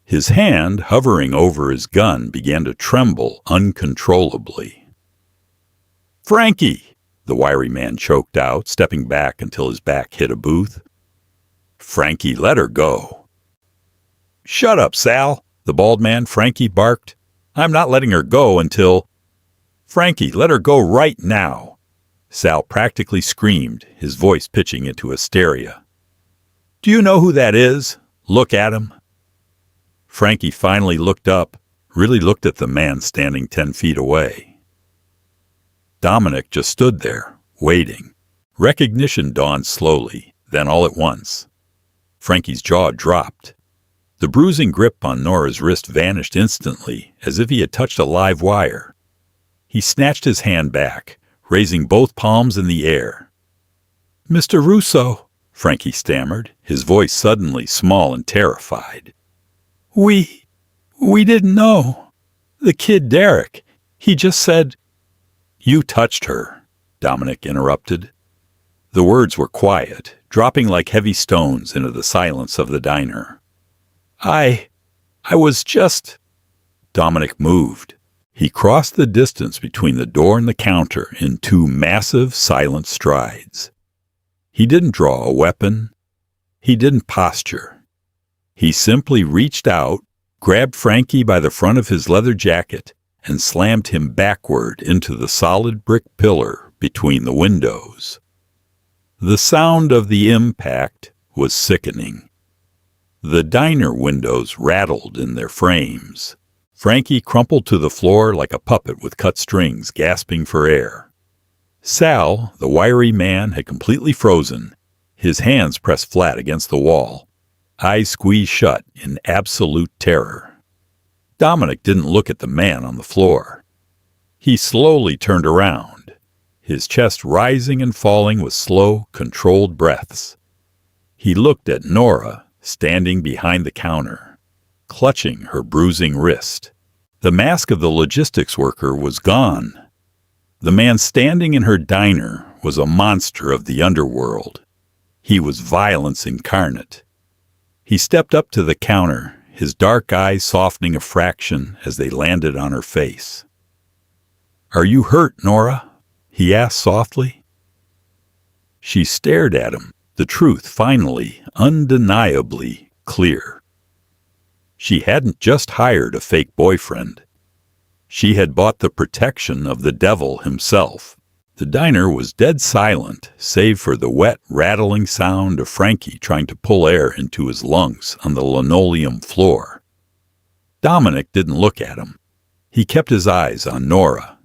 His hand, hovering over his gun, began to tremble uncontrollably. "Frankie!" the wiry man choked out, stepping back until his back hit a booth. "Frankie, let her go." "Shut up, Sal!" the bald man, Frankie, barked. "I'm not letting her go until—" "Frankie, let her go right now!" Sal practically screamed, his voice pitching into hysteria. "Do you know who that is? Look at him." Frankie finally looked up, really looked at the man standing 10 feet away. Dominic just stood there, waiting. Recognition dawned slowly, then all at once. Frankie's jaw dropped. The bruising grip on Nora's wrist vanished instantly, as if he had touched a live wire. He snatched his hand back, raising both palms in the air. "Mr. Russo," Frankie stammered, his voice suddenly small and terrified. We didn't know. The kid Derek, he just said—" "You touched her," Dominic interrupted. The words were quiet, dropping like heavy stones into the silence of the diner. I was just—" Dominic moved. He crossed the distance between the door and the counter in 2 massive, silent strides. He didn't draw a weapon. He didn't posture. He simply reached out, grabbed Frankie by the front of his leather jacket, and slammed him backward into the solid brick pillar between the windows. The sound of the impact was sickening. The diner windows rattled in their frames. Frankie crumpled to the floor like a puppet with cut strings, gasping for air. Sal, the wiry man, had completely frozen, his hands pressed flat against the wall, eyes squeezed shut in absolute terror. Dominic didn't look at the man on the floor. He slowly turned around, his chest rising and falling with slow, controlled breaths. He looked at Nora, standing behind the counter, clutching her bruising wrist. The mask of the logistics worker was gone. The man standing in her diner was a monster of the underworld. He was violence incarnate. He stepped up to the counter, his dark eyes softening a fraction as they landed on her face. "Are you hurt, Nora?" he asked softly. She stared at him, the truth finally, undeniably clear. She hadn't just hired a fake boyfriend. She had bought the protection of the devil himself. The diner was dead silent, save for the wet, rattling sound of Frankie trying to pull air into his lungs on the linoleum floor. Dominic didn't look at him. He kept his eyes on Nora.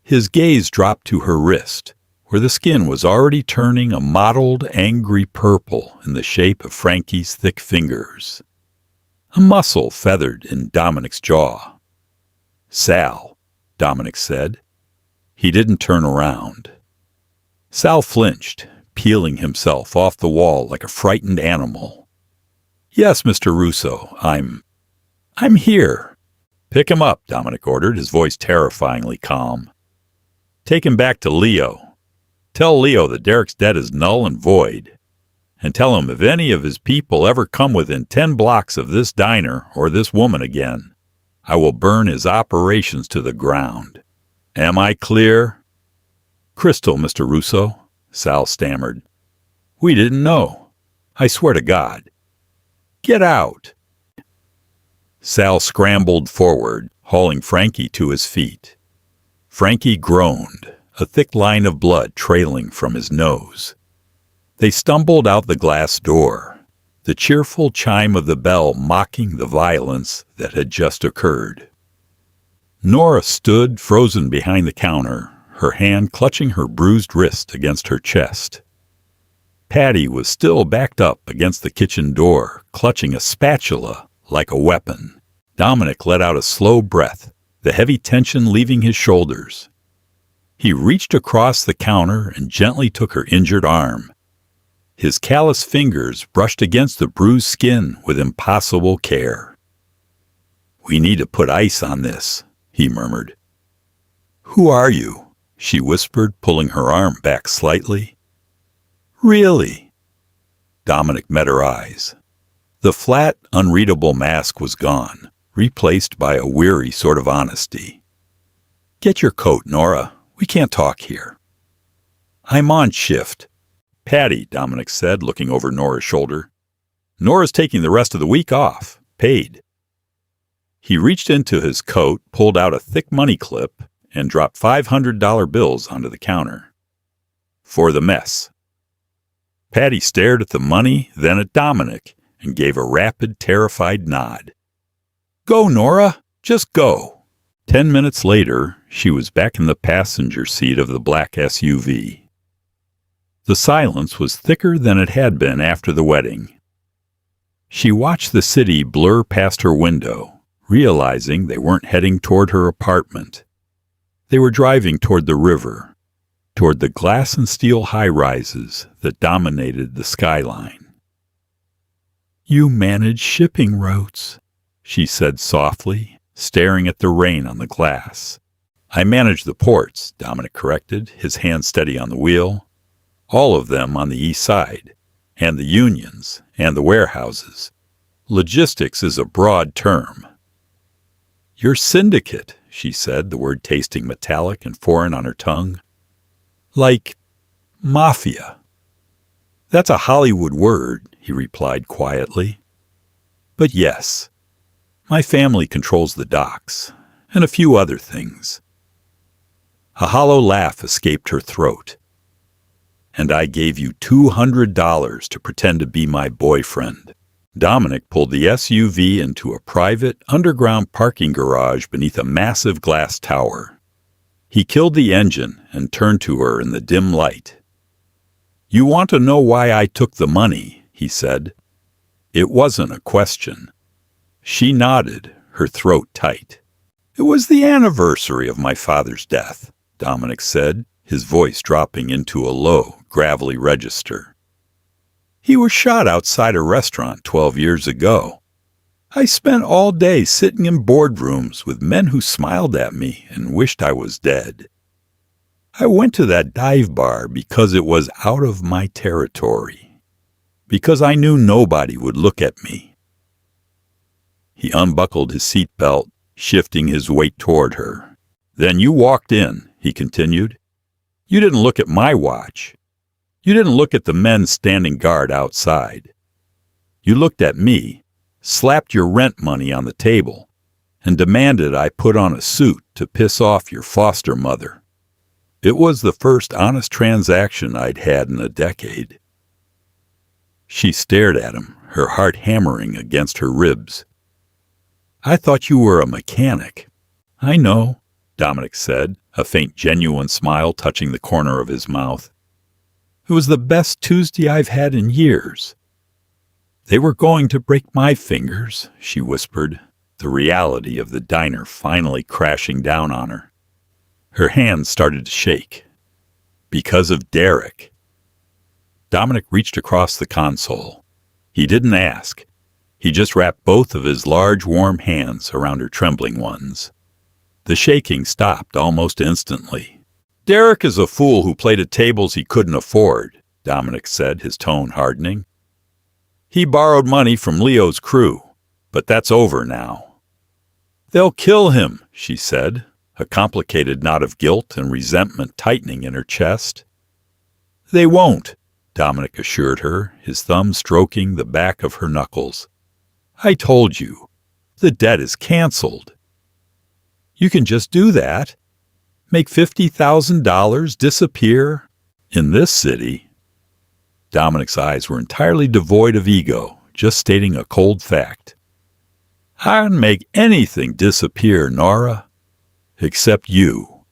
His gaze dropped to her wrist, where the skin was already turning a mottled, angry purple in the shape of Frankie's thick fingers. A muscle feathered in Dominic's jaw. "Sal," Dominic said. He didn't turn around. Sal flinched, peeling himself off the wall like a frightened animal. "Yes, Mr. Russo, I'm here." "Pick him up," Dominic ordered, his voice terrifyingly calm. "Take him back to Leo. Tell Leo that Derek's debt is null and void. And tell him if any of his people ever come within 10 blocks of this diner or this woman again, I will burn his operations to the ground. Am I clear?" "Crystal, Mr. Russo," Sal stammered. "We didn't know. I swear to God." "Get out." Sal scrambled forward, hauling Frankie to his feet. Frankie groaned, a thick line of blood trailing from his nose. They stumbled out the glass door, the cheerful chime of the bell mocking the violence that had just occurred. Nora stood frozen behind the counter, her hand clutching her bruised wrist against her chest. Patty was still backed up against the kitchen door, clutching a spatula like a weapon. Dominic let out a slow breath, the heavy tension leaving his shoulders. He reached across the counter and gently took her injured arm. His callous fingers brushed against the bruised skin with impossible care. "We need to put ice on this," he murmured. "Who are you?" she whispered, pulling her arm back slightly. "Really?" Dominic met her eyes. The flat, unreadable mask was gone, replaced by a weary sort of honesty. "Get your coat, Nora. We can't talk here." "I'm on shift." "Patty," Dominic said, looking over Nora's shoulder. "Nora's taking the rest of the week off, paid." He reached into his coat, pulled out a thick money clip, and dropped $500 bills onto the counter. "For the mess." Patty stared at the money, then at Dominic, and gave a rapid, terrified nod. "Go, Nora. Just go." 10 minutes later, she was back in the passenger seat of the black SUV. The silence was thicker than it had been after the wedding. She watched the city blur past her window, realizing they weren't heading toward her apartment. They were driving toward the river, toward the glass and steel high-rises that dominated the skyline. "You manage shipping routes," she said softly, staring at the rain on the glass. "I manage the ports," Dominic corrected, his hand steady on the wheel. "All of them on the east side, and the unions, and the warehouses. Logistics is a broad term." "Your syndicate," she said, the word tasting metallic and foreign on her tongue. "Like Mafia." "That's a Hollywood word," he replied quietly. "But yes, my family controls the docks, and a few other things." A hollow laugh escaped her throat. "And I gave you $200 to pretend to be my boyfriend." Dominic pulled the SUV into a private, underground parking garage beneath a massive glass tower. He killed the engine and turned to her in the dim light. "You want to know why I took the money?" he said. It wasn't a question. She nodded, her throat tight. "It was the anniversary of my father's death," Dominic said, his voice dropping into a low, gravelly register. "He was shot outside a restaurant 12 years ago. I spent all day sitting in boardrooms with men who smiled at me and wished I was dead. I went to that dive bar because it was out of my territory, because I knew nobody would look at me." He unbuckled his seatbelt, shifting his weight toward her. "Then you walked in," he continued. "You didn't look at my watch. You didn't look at the men standing guard outside. You looked at me, slapped your rent money on the table, and demanded I put on a suit to piss off your foster mother. It was the first honest transaction I'd had in a decade. She stared at him, her heart hammering against her ribs. I thought you were a mechanic. I know, Dominic said, a faint genuine smile touching the corner of his mouth. It was the best Tuesday I've had in years. They were going to break my fingers, she whispered, the reality of the diner finally crashing down on her. Her hands started to shake. Because of Derek. Dominic reached across the console. He didn't ask. He just wrapped both of his large, warm hands around her trembling ones. The shaking stopped almost instantly. Derek is a fool who played at tables he couldn't afford, Dominic said, his tone hardening. He borrowed money from Leo's crew, but that's over now. They'll kill him, she said, a complicated knot of guilt and resentment tightening in her chest. They won't, Dominic assured her, his thumb stroking the back of her knuckles. I told you, the debt is canceled. You can just do that. Make $50,000 disappear in this city. Dominic's eyes were entirely devoid of ego, just stating a cold fact. I'd make anything disappear, Nora. Except you.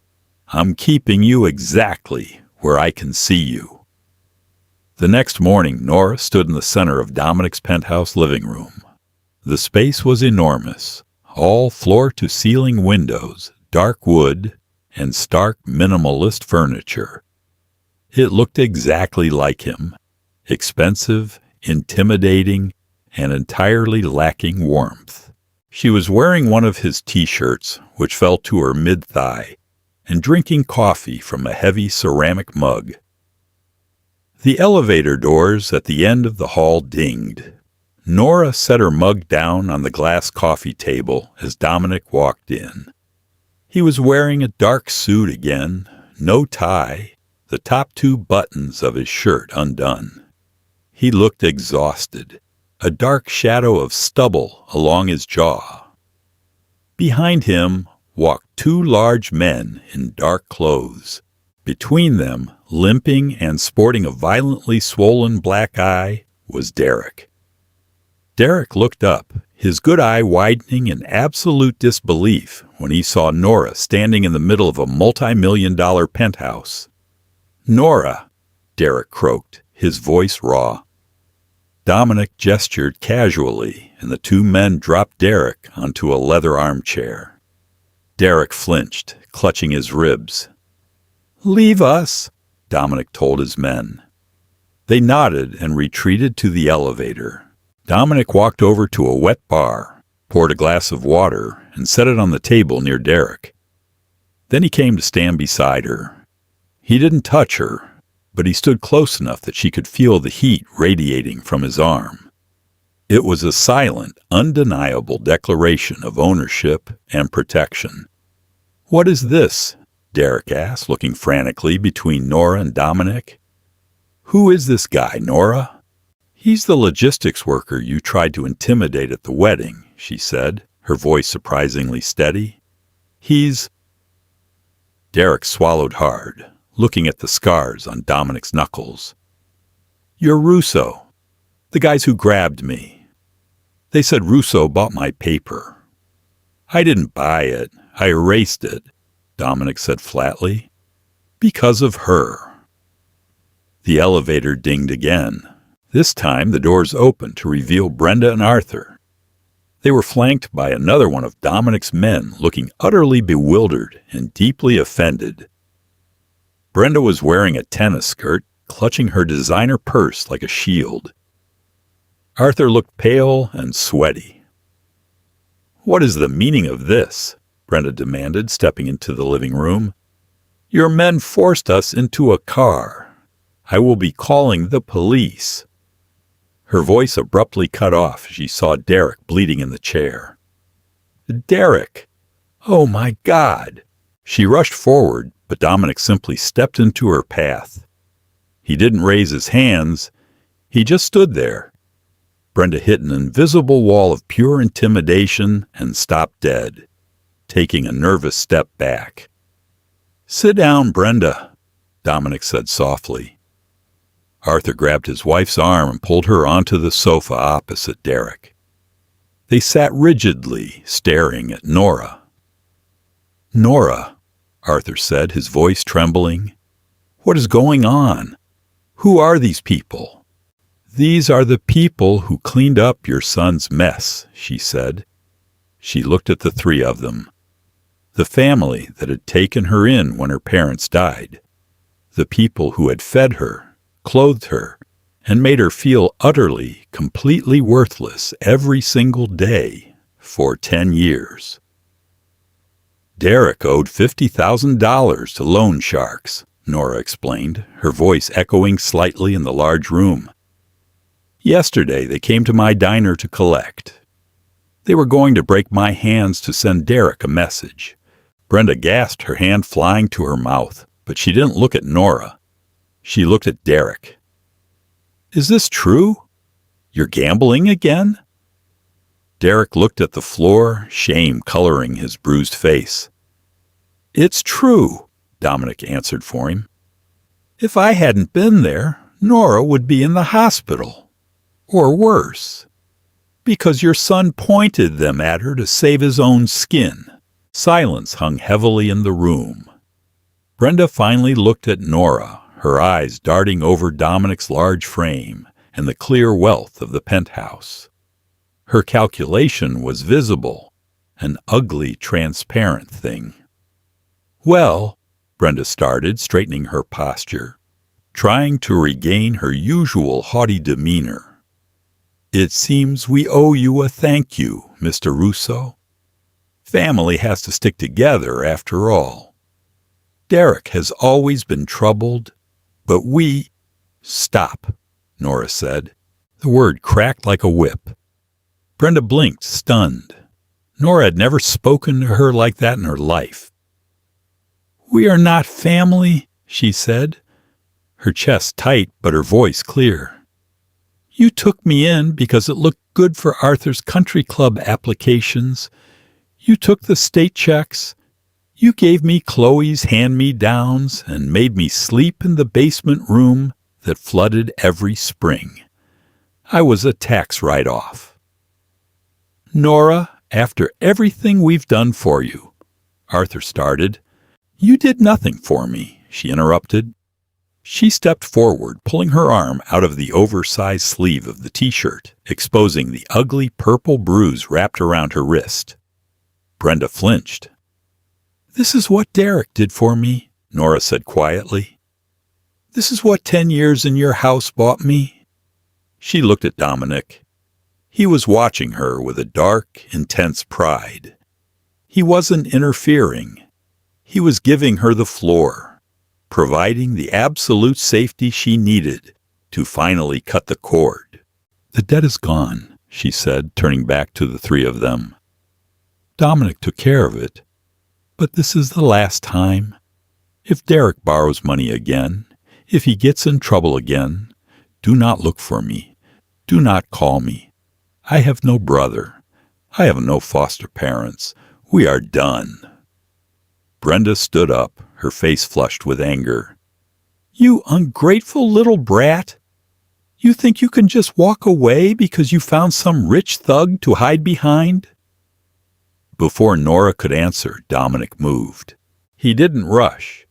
I'm keeping you exactly where I can see you. The next morning, Nora stood in the center of Dominic's penthouse living room. The space was enormous, all floor-to-ceiling windows, dark wood, and stark minimalist furniture. It looked exactly like him, expensive, intimidating, and entirely lacking warmth. She was wearing one of his T-shirts, which fell to her mid-thigh, and drinking coffee from a heavy ceramic mug. The elevator doors at the end of the hall dinged. Nora set her mug down on the glass coffee table as Dominic walked in. He was wearing a dark suit again, no tie, the top two buttons of his shirt undone. He looked exhausted, a dark shadow of stubble along his jaw. Behind him walked two large men in dark clothes. Between them, limping and sporting a violently swollen black eye, was Derek. Derek looked up, his good eye widening in absolute disbelief when he saw Nora standing in the middle of a multi-million-dollar penthouse. Nora, Derek croaked, his voice raw. Dominic gestured casually, and the two men dropped Derek onto a leather armchair. Derek flinched, clutching his ribs. "Leave us," Dominic told his men. They nodded and retreated to the elevator. Dominic walked over to a wet bar, poured a glass of water, and set it on the table near Derek. Then he came to stand beside her. He didn't touch her, but he stood close enough that she could feel the heat radiating from his arm. It was a silent, undeniable declaration of ownership and protection. "What is this?" Derek asked, looking frantically between Nora and Dominic. "Who is this guy, Nora?" "He's the logistics worker you tried to intimidate at the wedding," she said, her voice surprisingly steady. "He's—" Derek swallowed hard, looking at the scars on Dominic's knuckles. "You're Russo, the guys who grabbed me. They said Russo bought my paper." "I didn't buy it. I erased it," Dominic said flatly. "Because of her." The elevator dinged again. This time the doors opened to reveal Brenda and Arthur. They were flanked by another one of Dominic's men, looking utterly bewildered and deeply offended. Brenda was wearing a tennis skirt, clutching her designer purse like a shield. Arthur looked pale and sweaty. "What is the meaning of this?" Brenda demanded, stepping into the living room. "Your men forced us into a car. I will be calling the police." Her voice abruptly cut off as she saw Derek bleeding in the chair. "Derek! Oh my God!" She rushed forward, but Dominic simply stepped into her path. He didn't raise his hands. He just stood there. Brenda hit an invisible wall of pure intimidation and stopped dead, taking a nervous step back. "Sit down, Brenda," Dominic said softly. Arthur grabbed his wife's arm and pulled her onto the sofa opposite Derek. They sat rigidly, staring at Nora. "Nora," Arthur said, his voice trembling, "what is going on? Who are these people?" "These are the people who cleaned up your son's mess," she said. She looked at the three of them. The family that had taken her in when her parents died. The people who had fed her, clothed her, and made her feel utterly, completely worthless every single day for 10 years. Derek owed $50,000 to loan sharks, Nora explained, her voice echoing slightly in the large room. "Yesterday they came to my diner to collect. They were going to break my hands to send Derek a message." Brenda gasped, her hand flying to her mouth, but she didn't look at Nora. She looked at Derek. "Is this true? You're gambling again?" Derek looked at the floor, shame coloring his bruised face. "It's true," Dominic answered for him. "If I hadn't been there, Nora would be in the hospital. Or worse. Because your son pointed them at her to save his own skin." Silence hung heavily in the room. Brenda finally looked at Nora, her eyes darting over Dominic's large frame and the clear wealth of the penthouse. Her calculation was visible, an ugly, transparent thing. "Well," Brenda started, straightening her posture, trying to regain her usual haughty demeanor. "It seems we owe you a thank you, Mr. Russo. Family has to stick together after all. Derek has always been troubled, but we—" "Stop," Nora said. The word cracked like a whip. Brenda blinked, stunned. Nora had never spoken to her like that in her life. "We are not family," she said, her chest tight but her voice clear. "You took me in because it looked good for Arthur's country club applications. You took the state checks. You gave me Chloe's hand-me-downs and made me sleep in the basement room that flooded every spring. I was a tax write-off." "Nora, after everything we've done for you," Arthur started. "You did nothing for me," she interrupted. She stepped forward, pulling her arm out of the oversized sleeve of the t-shirt, exposing the ugly purple bruise wrapped around her wrist. Brenda flinched. "This is what Derek did for me," Nora said quietly. "This is what 10 years in your house bought me." She looked at Dominic. He was watching her with a dark, intense pride. He wasn't interfering. He was giving her the floor, providing the absolute safety she needed to finally cut the cord. "The debt is gone," she said, turning back to the three of them. "Dominic took care of it. But this is the last time. If Derek borrows money again, if he gets in trouble again, do not look for me. Do not call me. I have no brother. I have no foster parents. We are done." Brenda stood up, her face flushed with anger. "You ungrateful little brat! You think you can just walk away because you found some rich thug to hide behind?" Before Nora could answer, Dominic moved. He didn't rush.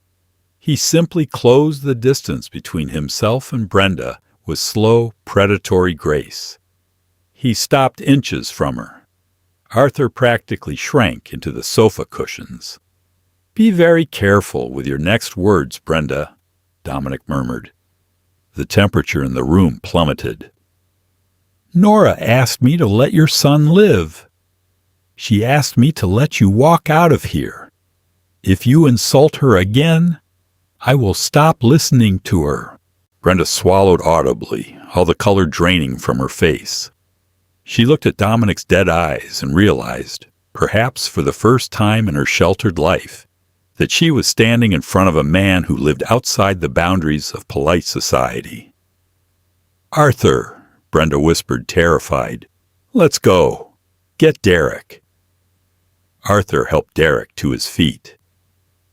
He simply closed the distance between himself and Brenda with slow, predatory grace. He stopped inches from her. Arthur practically shrank into the sofa cushions. "Be very careful with your next words, Brenda," Dominic murmured. The temperature in the room plummeted. "Nora asked me to let your son live. She asked me to let you walk out of here. If you insult her again, I will stop listening to her." Brenda swallowed audibly, all the color draining from her face. She looked at Dominic's dead eyes and realized, perhaps for the first time in her sheltered life, that she was standing in front of a man who lived outside the boundaries of polite society. "Arthur," Brenda whispered, terrified. "Let's go. Get Derek." Arthur helped Derek to his feet.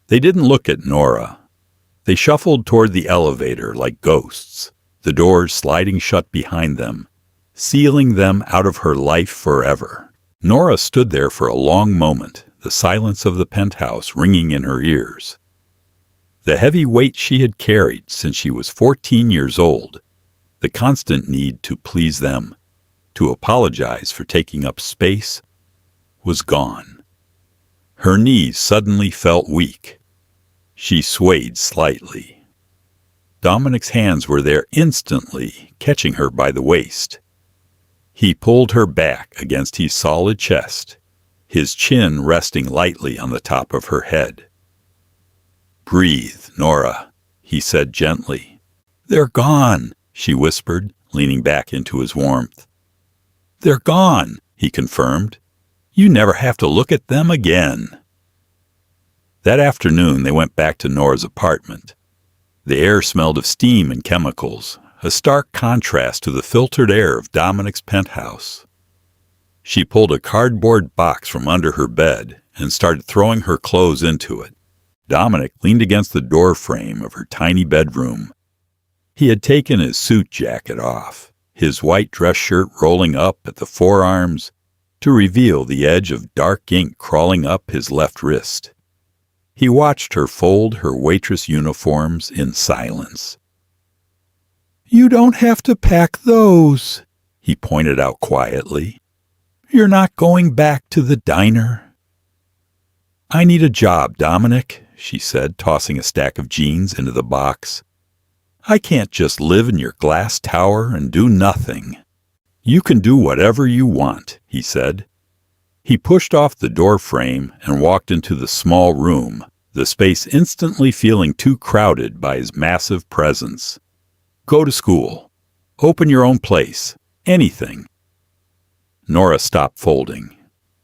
They didn't look at Nora. They shuffled toward the elevator like ghosts, the doors sliding shut behind them, sealing them out of her life forever. Nora stood there for a long moment, the silence of the penthouse ringing in her ears. The heavy weight she had carried since she was 14 years old, the constant need to please them, to apologize for taking up space, was gone. Her knees suddenly felt weak. She swayed slightly. Dominic's hands were there instantly, catching her by the waist. He pulled her back against his solid chest, his chin resting lightly on the top of her head. "Breathe, Nora," he said gently. "They're gone," she whispered, leaning back into his warmth. "They're gone," he confirmed. "You never have to look at them again." That afternoon they went back to Nora's apartment. The air smelled of steam and chemicals, a stark contrast to the filtered air of Dominic's penthouse. She pulled a cardboard box from under her bed and started throwing her clothes into it. Dominic leaned against the door frame of her tiny bedroom. He had taken his suit jacket off, his white dress shirt rolling up at the forearms to reveal the edge of dark ink crawling up his left wrist. He watched her fold her waitress uniforms in silence. "You don't have to pack those," he pointed out quietly. "You're not going back to the diner." "I need a job, Dominic," she said, tossing a stack of jeans into the box. "I can't just live in your glass tower and do nothing." "You can do whatever you want," he said. He pushed off the door frame and walked into the small room, the space instantly feeling too crowded by his massive presence. "Go to school. Open your own place. Anything." Nora stopped folding.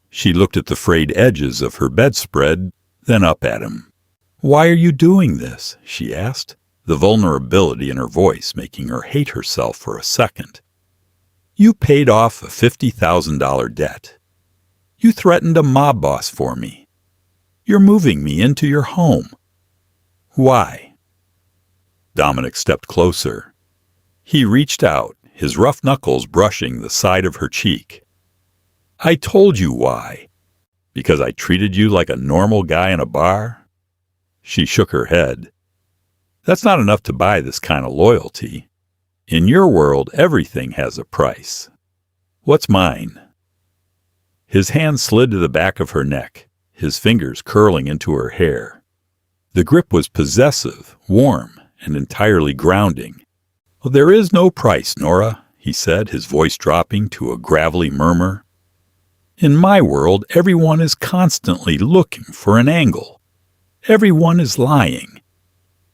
She looked at the frayed edges of her bedspread, then up at him. "Why are you doing this?" she asked, the vulnerability in her voice making her hate herself for a second. "You paid off a $50,000 debt. You threatened a mob boss for me. You're moving me into your home. Why?" Dominic stepped closer. He reached out, his rough knuckles brushing the side of her cheek. "I told you why. Because I treated you like a normal guy in a bar?" She shook her head. "That's not enough to buy this kind of loyalty. In your world, everything has a price. What's mine?" His hand slid to the back of her neck, his fingers curling into her hair. The grip was possessive, warm, and entirely grounding. "Well, there is no price, Nora," he said, his voice dropping to a gravelly murmur. "In my world, everyone is constantly looking for an angle. Everyone is lying.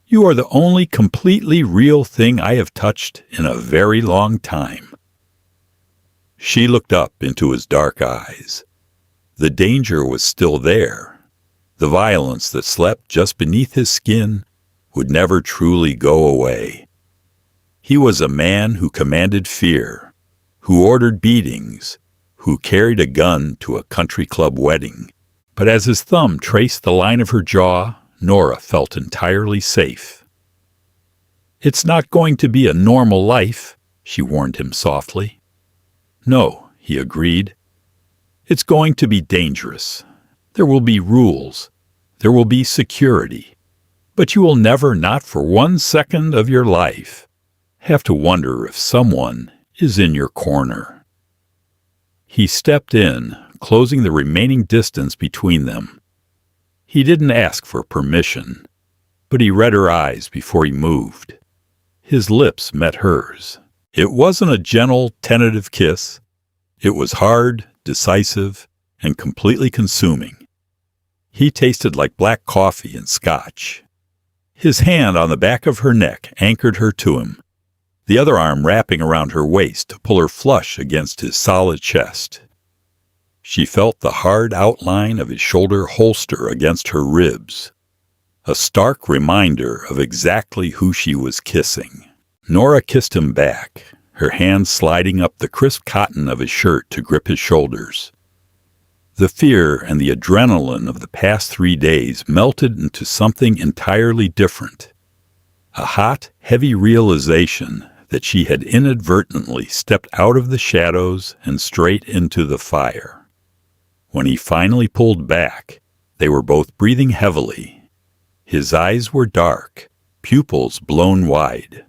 You are the only completely real thing I have touched in a very long time." She looked up into his dark eyes. The danger was still there. The violence that slept just beneath his skin would never truly go away. He was a man who commanded fear, who ordered beatings, who carried a gun to a country club wedding. But as his thumb traced the line of her jaw, Nora felt entirely safe. "It's not going to be a normal life," she warned him softly. "No," he agreed. "It's going to be dangerous. There will be rules. There will be security. But you will never, not for 1 second of your life, have to wonder if someone is in your corner." He stepped in, closing the remaining distance between them. He didn't ask for permission, but he read her eyes before he moved. His lips met hers. It wasn't a gentle, tentative kiss. It was hard, decisive, and completely consuming. He tasted like black coffee and scotch. His hand on the back of her neck anchored her to him, the other arm wrapping around her waist to pull her flush against his solid chest. She felt the hard outline of his shoulder holster against her ribs, a stark reminder of exactly who she was kissing. Nora kissed him back, her hands sliding up the crisp cotton of his shirt to grip his shoulders. The fear and the adrenaline of the past 3 days melted into something entirely different. A hot, heavy realization that she had inadvertently stepped out of the shadows and straight into the fire. When he finally pulled back, they were both breathing heavily. His eyes were dark, pupils blown wide.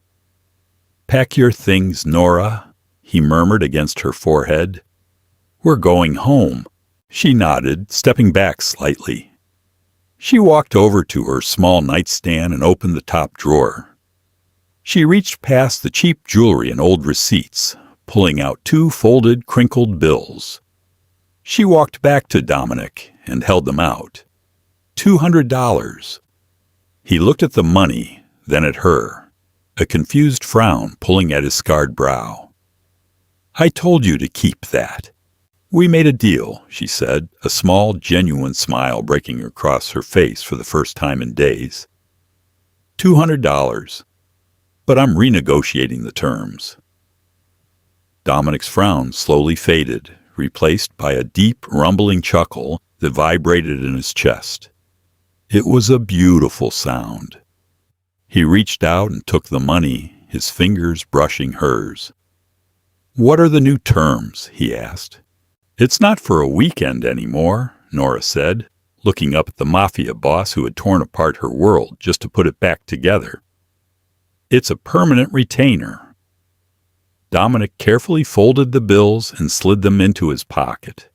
"Pack your things, Nora," he murmured against her forehead. "We're going home." She nodded, stepping back slightly. She walked over to her small nightstand and opened the top drawer. She reached past the cheap jewelry and old receipts, pulling out 2 folded, crinkled bills. She walked back to Dominic and held them out. $200. He looked at the money, then at her, a confused frown pulling at his scarred brow. "I told you to keep that." "We made a deal," she said, a small, genuine smile breaking across her face for the first time in days. $200. But I'm renegotiating the terms. Dominic's frown slowly faded, replaced by a deep, rumbling chuckle that vibrated in his chest. It was a beautiful sound. He reached out and took the money, his fingers brushing hers. "What are the new terms?" he asked. "It's not for a weekend anymore," Nora said, looking up at the Mafia boss who had torn apart her world just to put it back together. "It's a permanent retainer." Dominic carefully folded the bills and slid them into his pocket.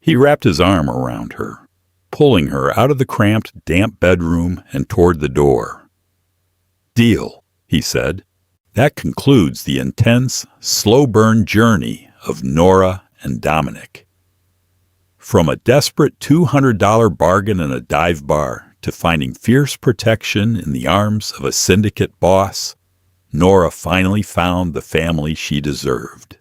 He wrapped his arm around her, pulling her out of the cramped, damp bedroom and toward the door. "Deal," he said. "That concludes the intense, slow-burn journey of Nora and Dominic. From a desperate $200 bargain in a dive bar to finding fierce protection in the arms of a syndicate boss, Nora finally found the family she deserved.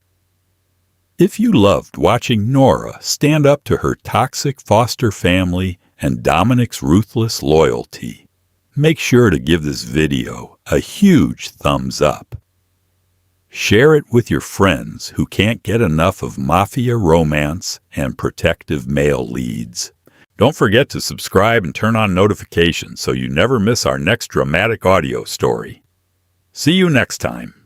If you loved watching Nora stand up to her toxic foster family and Dominic's ruthless loyalty, make sure to give this video a huge thumbs up. Share it with your friends who can't get enough of Mafia romance and protective male leads. Don't forget to subscribe and turn on notifications so you never miss our next dramatic audio story. See you next time.